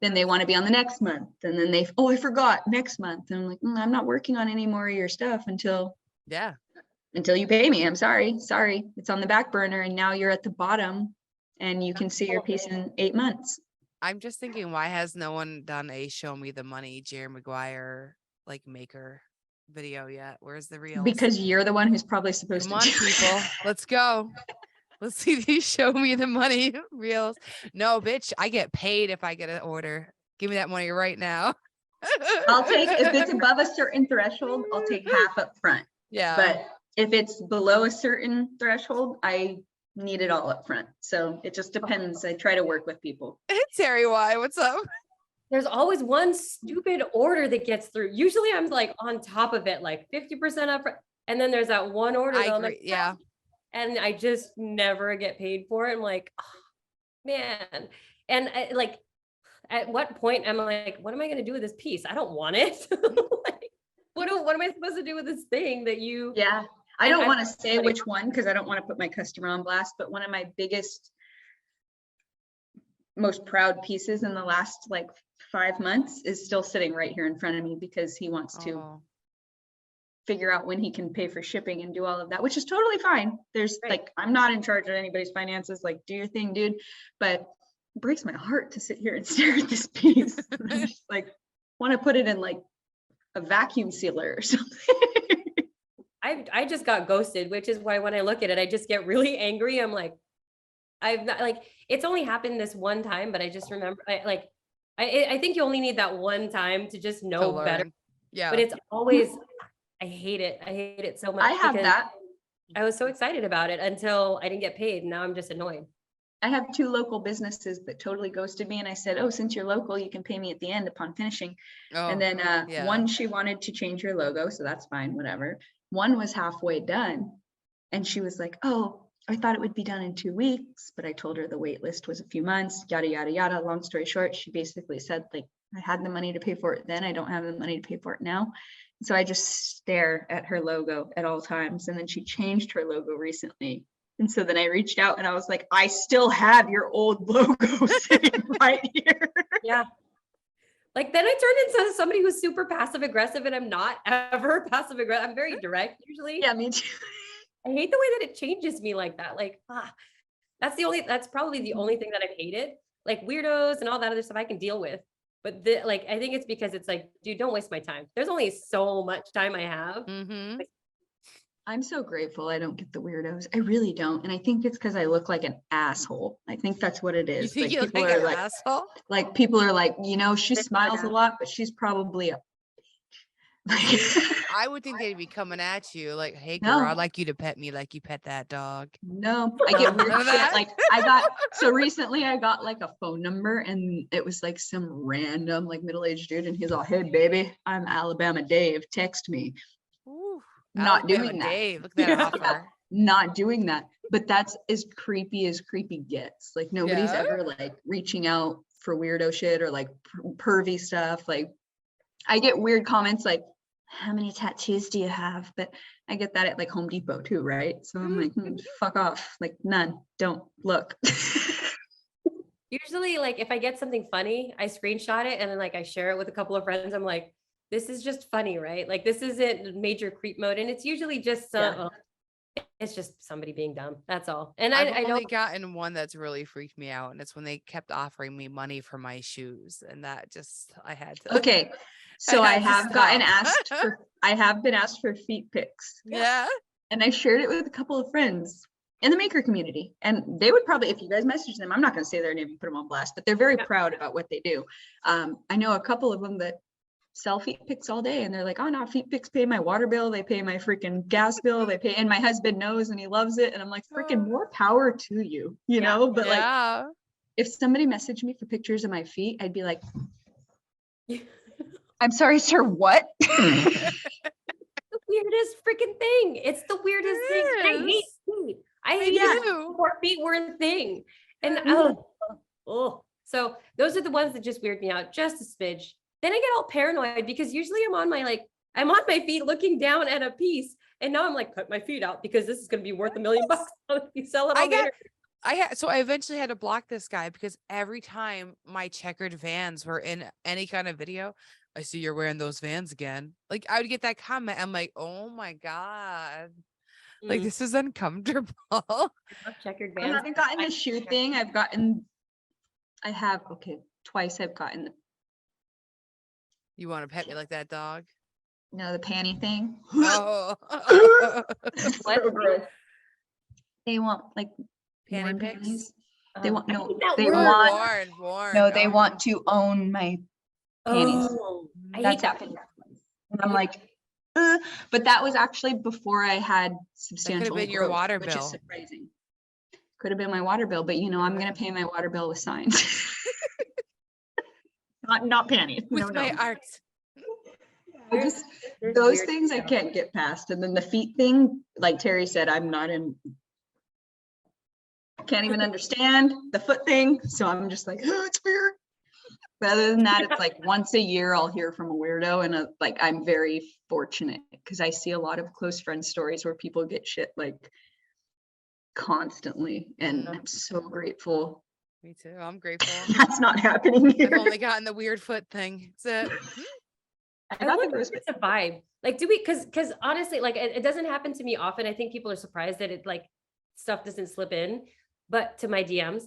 then they want to be on the next month, and then oh, I forgot next month, and I'm like, I'm not working on any more of your stuff until you pay me. I'm sorry, it's on the back burner, and now you're at the bottom, and you can see your piece in 8 months. I'm just thinking, why has no one done a show me the money Jerry Maguire like maker video yet? Where's the reels? Because you're the one who's probably supposed Come to on, people, let's go. Let's see these show me the money reels. No, bitch, I get paid if I get an order. Give me that money right now. I'll take, if it's above a certain threshold, I'll take half up front. Yeah. But if it's below a certain threshold, I need it all up front. So it just depends. I try to work with people. Terry, why? What's up? There's always one stupid order that gets through. Usually I'm like on top of it, like 50% up front. And then there's that one order. I that I'm agree. like, Yeah. And I just never get paid for it. I'm like, oh, man. And like, at what point am I like, what am I going to do with this piece? I don't want it. Like, what am I supposed to do with this thing that you? Yeah. I don't want to say which one, because I don't want to put my customer on blast, but one of my biggest, most proud pieces in the last like 5 months is still sitting right here in front of me, because he wants to figure out when he can pay for shipping and do all of that, which is totally fine. There's like, I'm not in charge of anybody's finances, like do your thing, dude. But it breaks my heart to sit here and stare at this piece. I just like want to put it in like a vacuum sealer or something. I just got ghosted, which is why when I look at it, I just get really angry. I'm like, I've not, like, it's only happened this one time, but I just remember, I think you only need that one time to just know better. Yeah. But it's always, I hate it. I hate it so much. I have that. I was so excited about it until I didn't get paid. Now I'm just annoyed. I have 2 local businesses that totally ghosted me. And I said, oh, since you're local, you can pay me at the end upon finishing. And then one, she wanted to change her logo. So that's fine, whatever. One was halfway done. And she was like, oh, I thought it would be done in 2 weeks. But I told her the wait list was a few months, yada, yada, yada. Long story short, she basically said, like, I had the money to pay for it then. I don't have the money to pay for it now. So I just stare at her logo at all times. And then she changed her logo recently. And so then I reached out and I was like, I still have your old logo sitting right here. Yeah. Like then I turned into somebody who's super passive aggressive, and I'm not ever passive aggressive. I'm very direct usually. Yeah, me too. I hate the way that it changes me like that. Like, that's probably the only thing that I've hated. Like weirdos and all that other stuff I can deal with. But like, I think it's because it's like, dude, don't waste my time. There's only so much time I have. Mm-hmm. I'm so grateful I don't get the weirdos. I really don't. And I think it's because I look like an asshole. I think that's what it is. You like, look people like are an like, asshole? like people are like, you know, she smiles a lot, but she's probably a I would think they'd be coming at you like, hey girl, No. I'd like you to pet me like you pet that dog. No, I get weird None of shit. that? Like so recently I got like a phone number, and it was like some random like middle-aged dude, and he's all, hey baby, I'm Alabama Dave, text me. Ooh, Not Alabama doing that. Dave, look at that offer. Not doing that. But that's as creepy gets. Like nobody's Yeah. ever like reaching out for weirdo shit or like pervy stuff. Like I get weird comments like, how many tattoos do you have? But I get that at like Home Depot too, right? So I'm like, fuck off. Like none, don't look. Usually like if I get something funny, I screenshot it and then like I share it with a couple of friends. I'm like, this is just funny, right? Like this isn't major creep mode. And it's usually just it's just somebody being dumb. That's all. And I've I only don't gotten one that's really freaked me out, and it's when they kept offering me money for my shoes, and that just I had to. Okay, so I had to have stop. been asked for feet pics. Yeah. And I shared it with a couple of friends in the maker community. And they would probably, if you guys message them, I'm not going to say their name and put them on blast, but they're very proud about what they do. I know a couple of them that sell feet pics all day, and they're like, oh no, feet pics pay my water bill, they pay my freaking gas bill, they pay, and my husband knows and he loves it. And I'm like, freaking more power to you, you know? But like, if somebody messaged me for pictures of my feet, I'd be like, I'm sorry, sir, what? the weirdest freaking thing. It's the weirdest thing. I hate feet. I hate it. More feet were a thing. And so those are the ones that just weird me out just a smidge. Then I get all paranoid because usually I'm on my feet looking down at a piece, and now I'm like, cut my feet out because this is going to be worth $1 million if you sell it on there. So I eventually had to block this guy because every time my checkered Vans were in any kind of video, I see you're wearing those Vans again. Like I would get that comment. I'm like, oh my God. Like this is uncomfortable. I love checkered I Vans. haven't gotten the shoe thing. Twice I've gotten You want to pet me like that dog? the panty thing. Oh. So gross. They want like Panty worn pics? panties. They want I no. hate that They word. want Worn. no. They want to own my panties. Oh, I That's hate that. happened. And I'm like, but that was actually before I had That could substantial have been your growth, water which is bill. surprising. Could have been my water bill, but I'm gonna pay my water bill with signs. not panties. With my art. Those weird things I stuff. can't get past. And then the feet thing, like Terry said, can't even understand the foot thing. So I'm just like, oh, it's weird. But other than that, it's like once a year I'll hear from a weirdo, and I'm very fortunate because I see a lot of close friend stories where people get shit like constantly, and I'm so grateful. Me too. I'm grateful. That's not happening here. I've only gotten the weird foot thing. That's it. I I got the wonder gross if it's a vibe. Like, do we, because honestly, like it doesn't happen to me often. I think people are surprised that it like stuff doesn't slip in, but to my DMs.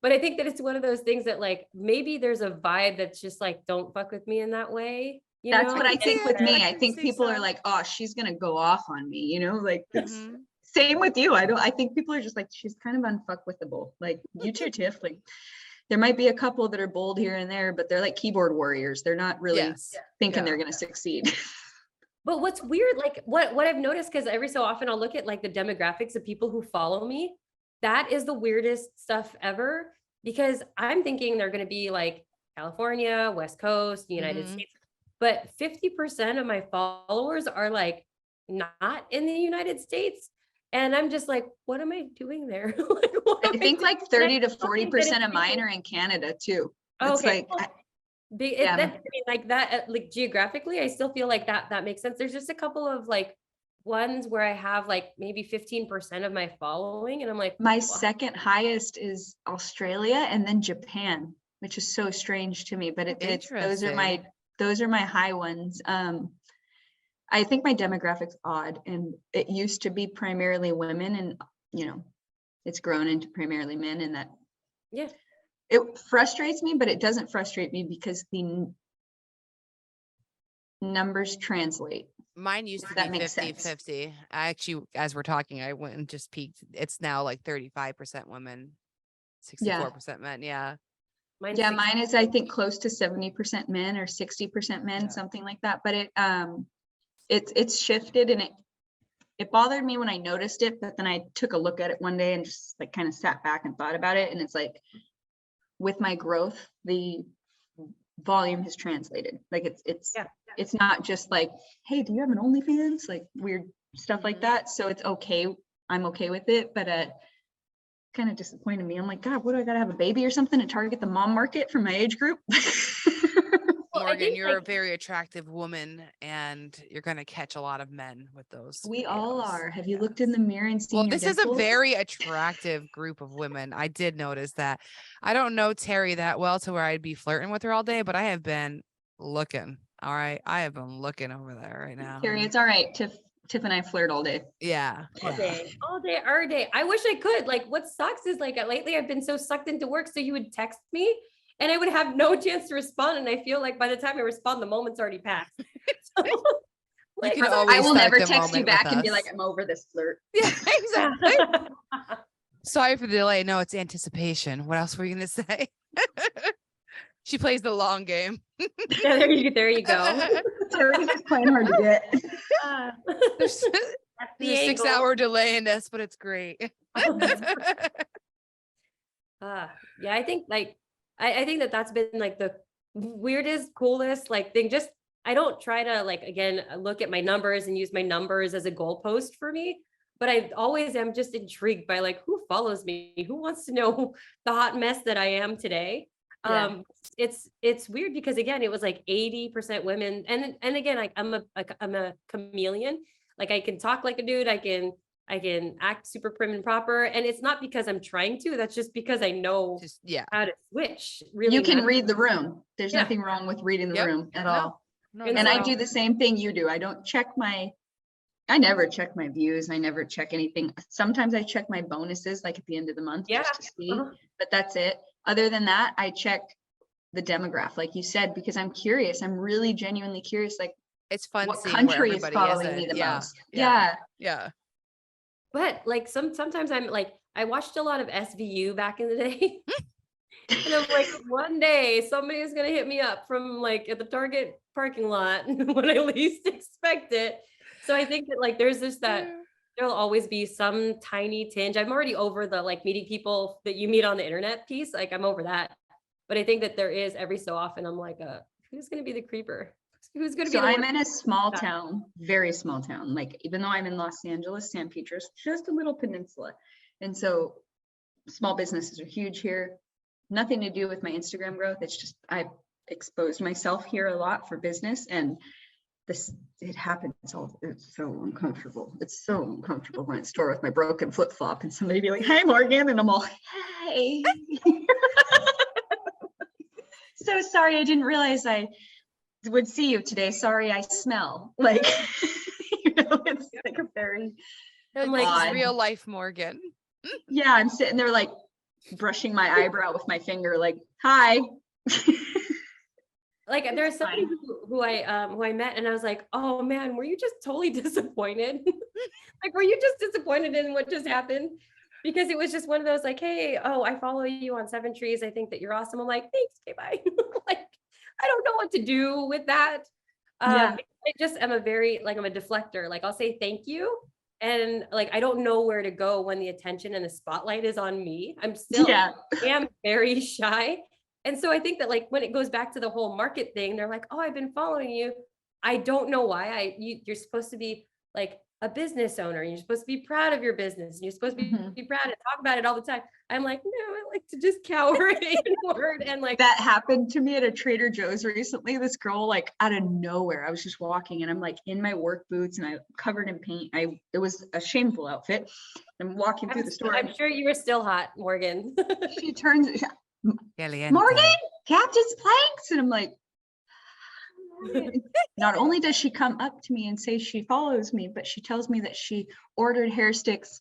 But I think that it's one of those things that like maybe there's a vibe that's just like, don't fuck with me in that way. That's what I And- think with Yeah, me. I I can think see people are so. like, oh, she's gonna go off on me, like it's Mhm. same with you. I think people are just like, she's kind of unfuckwithable. Like you too, Tiff. Like there might be a couple that are bold here and there, but they're like keyboard warriors. They're not really Yes. thinking Yeah. they're gonna succeed. But what's weird, like what I've noticed, because every so often I'll look at like the demographics of people who follow me. That is the weirdest stuff ever, because I'm thinking they're going to be like California, West Coast, United Mhm. States. But 50% of my followers are like not in the United States. And I'm just like, what am I doing there? Like, what I am think doing? like 30 to And I still think 40% that it's of mine people- are in Canada too. Oh, It's okay. like, Yeah. Yeah. I mean, like that, like geographically, I still feel like that makes sense. There's just a couple of like ones where I have like maybe 15% of my following, and I'm like, my "Wow." second highest is Australia and then Japan, which is so strange to me, but those are my high ones. I think my demographic's odd, and it used to be primarily women, and it's grown into primarily men, and that Yeah. it frustrates me, but it doesn't frustrate me because the numbers translate. Mine used to That be makes sense. 50-50. I actually, as we're talking, I went and just peeked. It's now like 35% women, 64% men. Yeah. Mine's Yeah, 60. mine is, I think, close to 70% men or 60% men, Yeah. something like that. But it's shifted, and it bothered me when I noticed it, but then I took a look at it one day and just like kind of sat back and thought about it. And it's like, with my growth, the volume has translated. Like it's not just like, hey, do you have an OnlyFans? Like weird stuff like that. So it's okay. I'm okay with it, but kind of disappointed me. I'm like, God, what do I gotta have a baby or something to target the mom market for my age group? Well, I Morgan, think, you're a like, very attractive woman, and you're going to catch a lot of men with those. We all videos. are. Have you looked in the mirror and seen Well, your this is a dimples? very attractive group of women. I did notice that. I don't know Terry that well to where I'd be flirting with her all day, but I have been looking. All right. I have been looking over there right now. Carrie, it's all right. Tiff and I flirt all day. Yeah. all day, every day. I wish I could. Like, what sucks is like lately I've been so sucked into work. So you would text me and I would have no chance to respond. And I feel like by the time I respond, the moment's already passed. So, like, can I always will start never the text you moment with back and be us. like, I'm over this flirt. Yeah, exactly. Sorry for the delay. No, it's anticipation. What else were you going to say? She plays the long game. yeah, there you go. Terry's just playing hard to get. There's, That's there's a 6-hour delay in this, but it's great. Yeah, I think like I think that's been like the weirdest, coolest like thing. Just I don't try to like again look at my numbers and use my numbers as a goalpost for me, but I always am just intrigued by like who follows me, who wants to know the hot mess that I am today. Yeah. It's weird because again it was like 80% women, and again I'm a chameleon. Like I can talk like a dude, I I can act super prim and proper. And it's not because I'm trying to, that's just because I know Just, yeah. how to switch. Really, You can read the room. There's Yeah. nothing wrong with reading the Yep. room at No. all. No, And And not I at do all. the same thing you do. I never check my views. I never check anything. Sometimes I check my bonuses like at the end of the month Yeah. just to see, Uh-huh. but that's it. Other than that, I check the demographic, like you said, because I'm curious. I'm really genuinely curious, like It's fun what seeing where country is everybody is following me in. the Yeah. most. Yeah. Yeah. Yeah. But like sometimes I'm like, I watched a lot of SVU back in the day. And I'm like, one day somebody is gonna hit me up from like at the Target parking lot when I least expect it. So I think that like there's this that there'll always be some tiny tinge. I'm already over the like meeting people that you meet on the internet piece. Like I'm over that. But I think that there is every so often I'm like, who's gonna be the creeper? Who's gonna be So the I'm one? in a small town, very small town. Like even though I'm in Los Angeles, San Pedro's just a little peninsula. And so small businesses are huge here. Nothing to do with my Instagram growth. It's just I've exposed myself here a lot for business, and it happens all. It's so uncomfortable. It's so uncomfortable when I store with my broken flip flop and somebody be like, "Hi, Morgan," and I'm all, "Hey." So sorry, I didn't realize I would see you today. Sorry, I smell like. It's like a very I'm like, like, this is odd. real life Morgan. Yeah, I'm sitting there like brushing my eyebrow with my finger, like, "Hi." Like It's there's somebody fine. who I met and I was like, oh man, were you just totally disappointed? Like, were you just disappointed in what just happened? Because it was just one of those like, hey, oh, I follow you on Seventrees. I think that you're awesome. I'm like, thanks, okay, bye. Like, I don't know what to do with that. Yeah. I just am I'm a deflector. Like I'll say thank you. And like, I don't know where to go when the attention and the spotlight is on me. Yeah. am very shy. And so I think that like when it goes back to the whole market thing, they're like, oh, I've been following you. I don't know why. You're supposed to be like a business owner. And you're supposed to be proud of your business. And you're supposed to Mhm. be proud and talk about it all the time. I'm like, no, I like to just cower inward and like That happened to me at a Trader Joe's recently. This girl, like out of nowhere, I was just walking and I'm like in my work boots and I covered in paint. It was a shameful outfit. I'm walking through the store. I'm sure you were still hot, Morgan. She turns, Caliente. "Morgan, Captain's Planks," and I'm like, not only does she come up to me and say she follows me, but she tells me that she ordered hair sticks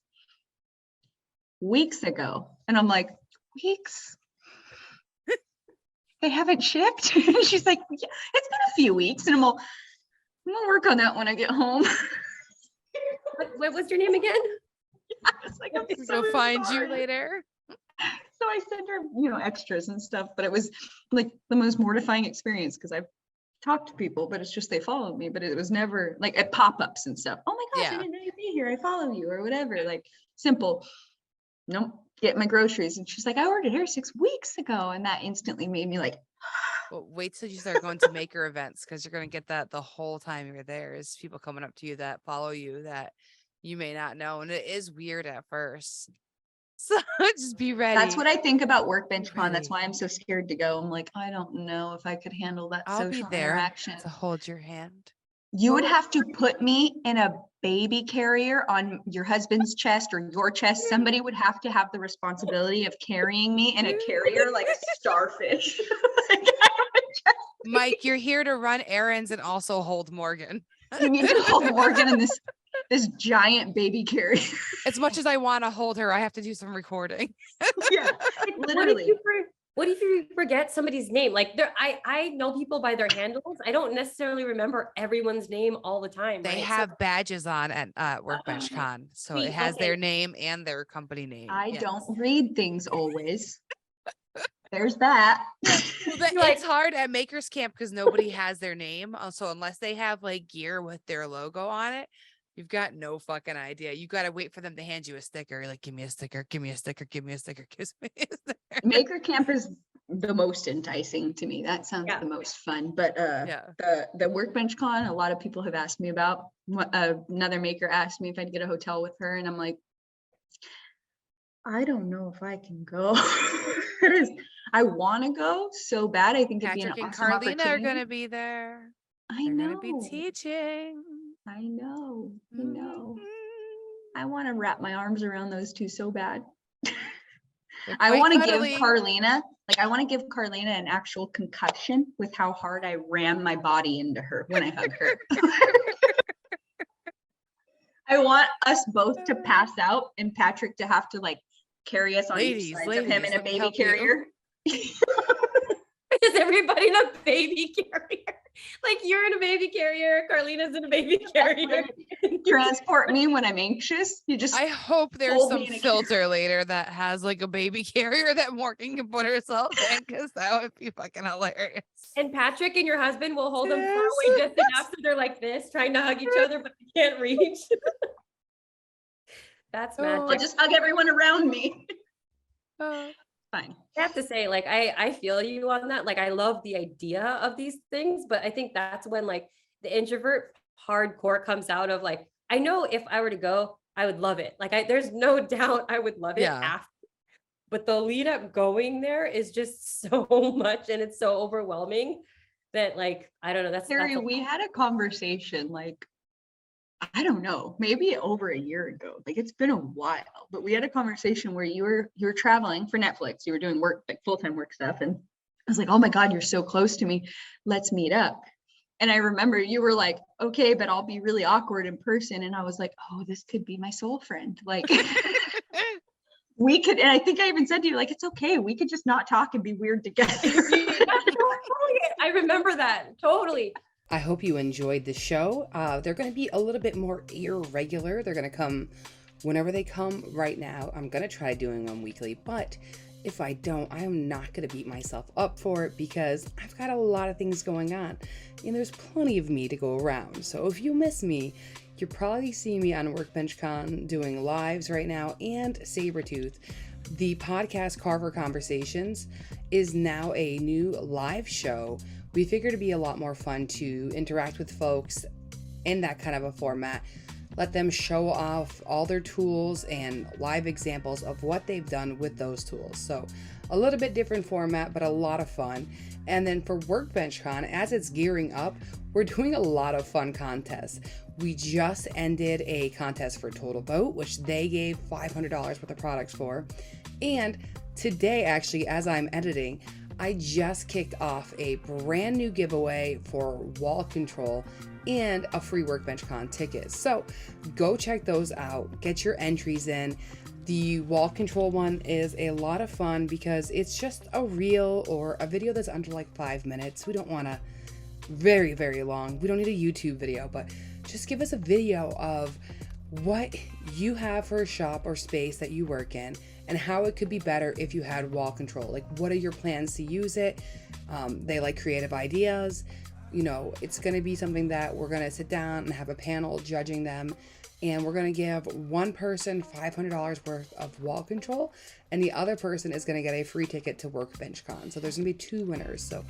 weeks ago. And I'm like, weeks? They haven't shipped? And she's like, yeah, it's been a few weeks. And I'm gonna work on that when I get home. What was your name again? I was like, I'm so Go find you sorry. later. So I sent her, extras and stuff, but it was like the most mortifying experience because I've talked to people, but it's just they followed me, but it was never like at pop-ups and stuff. "Oh my gosh, Yeah. I didn't know you'd be here. I follow you," or whatever. Like simple. Nope. Get my groceries. And she's like, "I ordered hair 6 weeks ago." And that instantly made me like, Well, wait till you start going to maker events because you're going to get that the whole time you're there is people coming up to you that follow you that you may not know. And it is weird at first. So just be ready. that's what I think about Workbench Con. That's Ready. why I'm so scared to go. I'm like, I don't know if I could handle that I'll be social there interaction. to hold your hand. You would have to put me in a baby carrier on your husband's chest or your chest. Somebody would have to have the responsibility of carrying me in a carrier like a starfish. Mike, you're here to run errands and also hold Morgan. You need to hold Morgan in this giant baby carrier. As much as I want to hold her, I have to do some recording. Yeah, literally. What if you forget somebody's name? Like I know people by their handles. I don't necessarily remember everyone's name all the time. They right? have badges on at Workbench Con. So it Sweet, has okay. their name and their company name. I Yes. don't read things always. There's that. Well, it's hard at Makers Camp because nobody has their name. So unless they have like gear with their logo on it, you've got no fucking idea. You got to wait for them to hand you a sticker. You're like, give me a sticker, give me a sticker, give me a sticker, give me a sticker. Maker Camp is the most enticing to me. That sounds the most fun. But the Workbench Con, a lot of people have asked me about. Another maker asked me if I'd get a hotel with her, and I'm like, I don't know if I can go. I want to go so bad. I think it'd be an Patrick and awesome Carlina are opportunity. going to be there. I They're know. going to be teaching. I know. Mhm. I want to wrap my arms around those two so bad. They're I quite want to give cuddly. Carlina an actual concussion with how hard I ram my body into her when I hug her. I want us both to pass out and Patrick to have to like carry us on each side of him in a let me baby help you. carrier. Is everybody in a baby carrier? Like you're in a baby carrier, Carlina's in a baby carrier. Transport me when I'm anxious. You just I hope there's hold some me in a filter later that has like a baby carrier that Morgan can put herself in, because that would be fucking hilarious. And Patrick and your husband will hold them far Yes. away just enough so they're like this, trying to hug each other, but they can't reach. That's Oh. I'll magic. just hug everyone around me. Oh. Fine. I have to say, like, I feel you on that. Like, I love the idea of these things, but I think that's when like the introvert hardcore comes out of like, I know if I were to go, I would love it. Like, there's no doubt I would love it Yeah. after. But the lead up going there is just so much, and it's so overwhelming that like, I don't know. That's Terry, a- we had a conversation like, I don't know, maybe over a year ago. Like it's been a while, but we had a conversation where you were traveling for Netflix. You were doing work, like full-time work stuff. And I was like, oh my God, you're so close to me. Let's meet up. And I remember you were like, okay, but I'll be really awkward in person. And I was like, oh, this could be my soul friend. Like we could, and I think I even said to you, like, it's okay. We could just not talk and be weird together. I remember that totally. I hope you enjoyed the show. They're going to be a little bit more irregular. They're going to come whenever they come. Right now, I'm going to try doing them weekly, but if I don't, I am not going to beat myself up for it because I've got a lot of things going on and there's plenty of me to go around. So if you miss me, you're probably seeing me on Workbench Con doing lives right now, and Sabretooth. The podcast Carver Conversations is now a new live show. We figured it'd be a lot more fun to interact with folks in that kind of a format. Let them show off all their tools and live examples of what they've done with those tools. So a little bit different format, but a lot of fun. And then for Workbench Con, as it's gearing up, we're doing a lot of fun contests. We just ended a contest for Total Boat, which they gave $500 worth of products for. And today, actually, as I'm editing, I just kicked off a brand new giveaway for wall control and a free Workbench Con ticket. So go check those out, get your entries in. The wall control one is a lot of fun because it's just a reel or a video that's under like 5 minutes. We don't want to very, very long. We don't need a YouTube video, but just give us a video of what you have for a shop or space that you work in and how it could be better if you had wall control. Like, what are your plans to use it? They like creative ideas. You know, it's going to be something that we're going to sit down and have a panel judging them. And we're going to give one person $500 worth of wall control, and the other person is going to get a free ticket to Workbench Con. So there's going to be 2 winners. So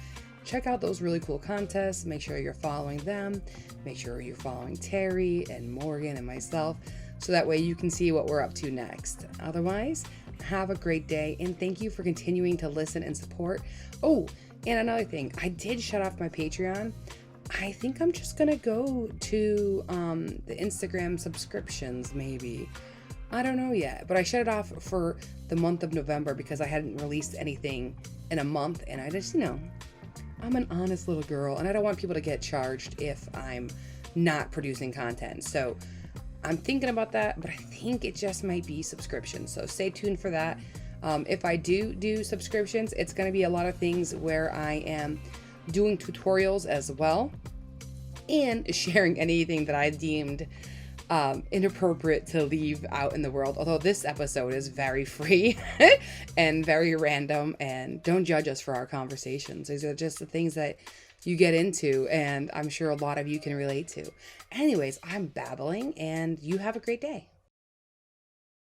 check out those really cool contests. Make sure you're following them. Make sure you're following Terry and Morgan and myself, so that way you can see what we're up to next. Otherwise, have a great day, and thank you for continuing to listen and support. Oh, and another thing, I did shut off my Patreon. I think I'm just gonna go to the Instagram subscriptions, maybe. I don't know yet, but I shut it off for the month of November because I hadn't released anything in a month, and I just, I'm an honest little girl, and I don't want people to get charged if I'm not producing content. So I'm thinking about that, but I think it just might be subscriptions. So stay tuned for that. If I do subscriptions, it's going to be a lot of things where I am doing tutorials as well and sharing anything that I deemed inappropriate to leave out in the world. Although this episode is very free and very random, and don't judge us for our conversations. These are just the things that you get into, and I'm sure a lot of you can relate to. Anyways, I'm babbling, and you have a great day.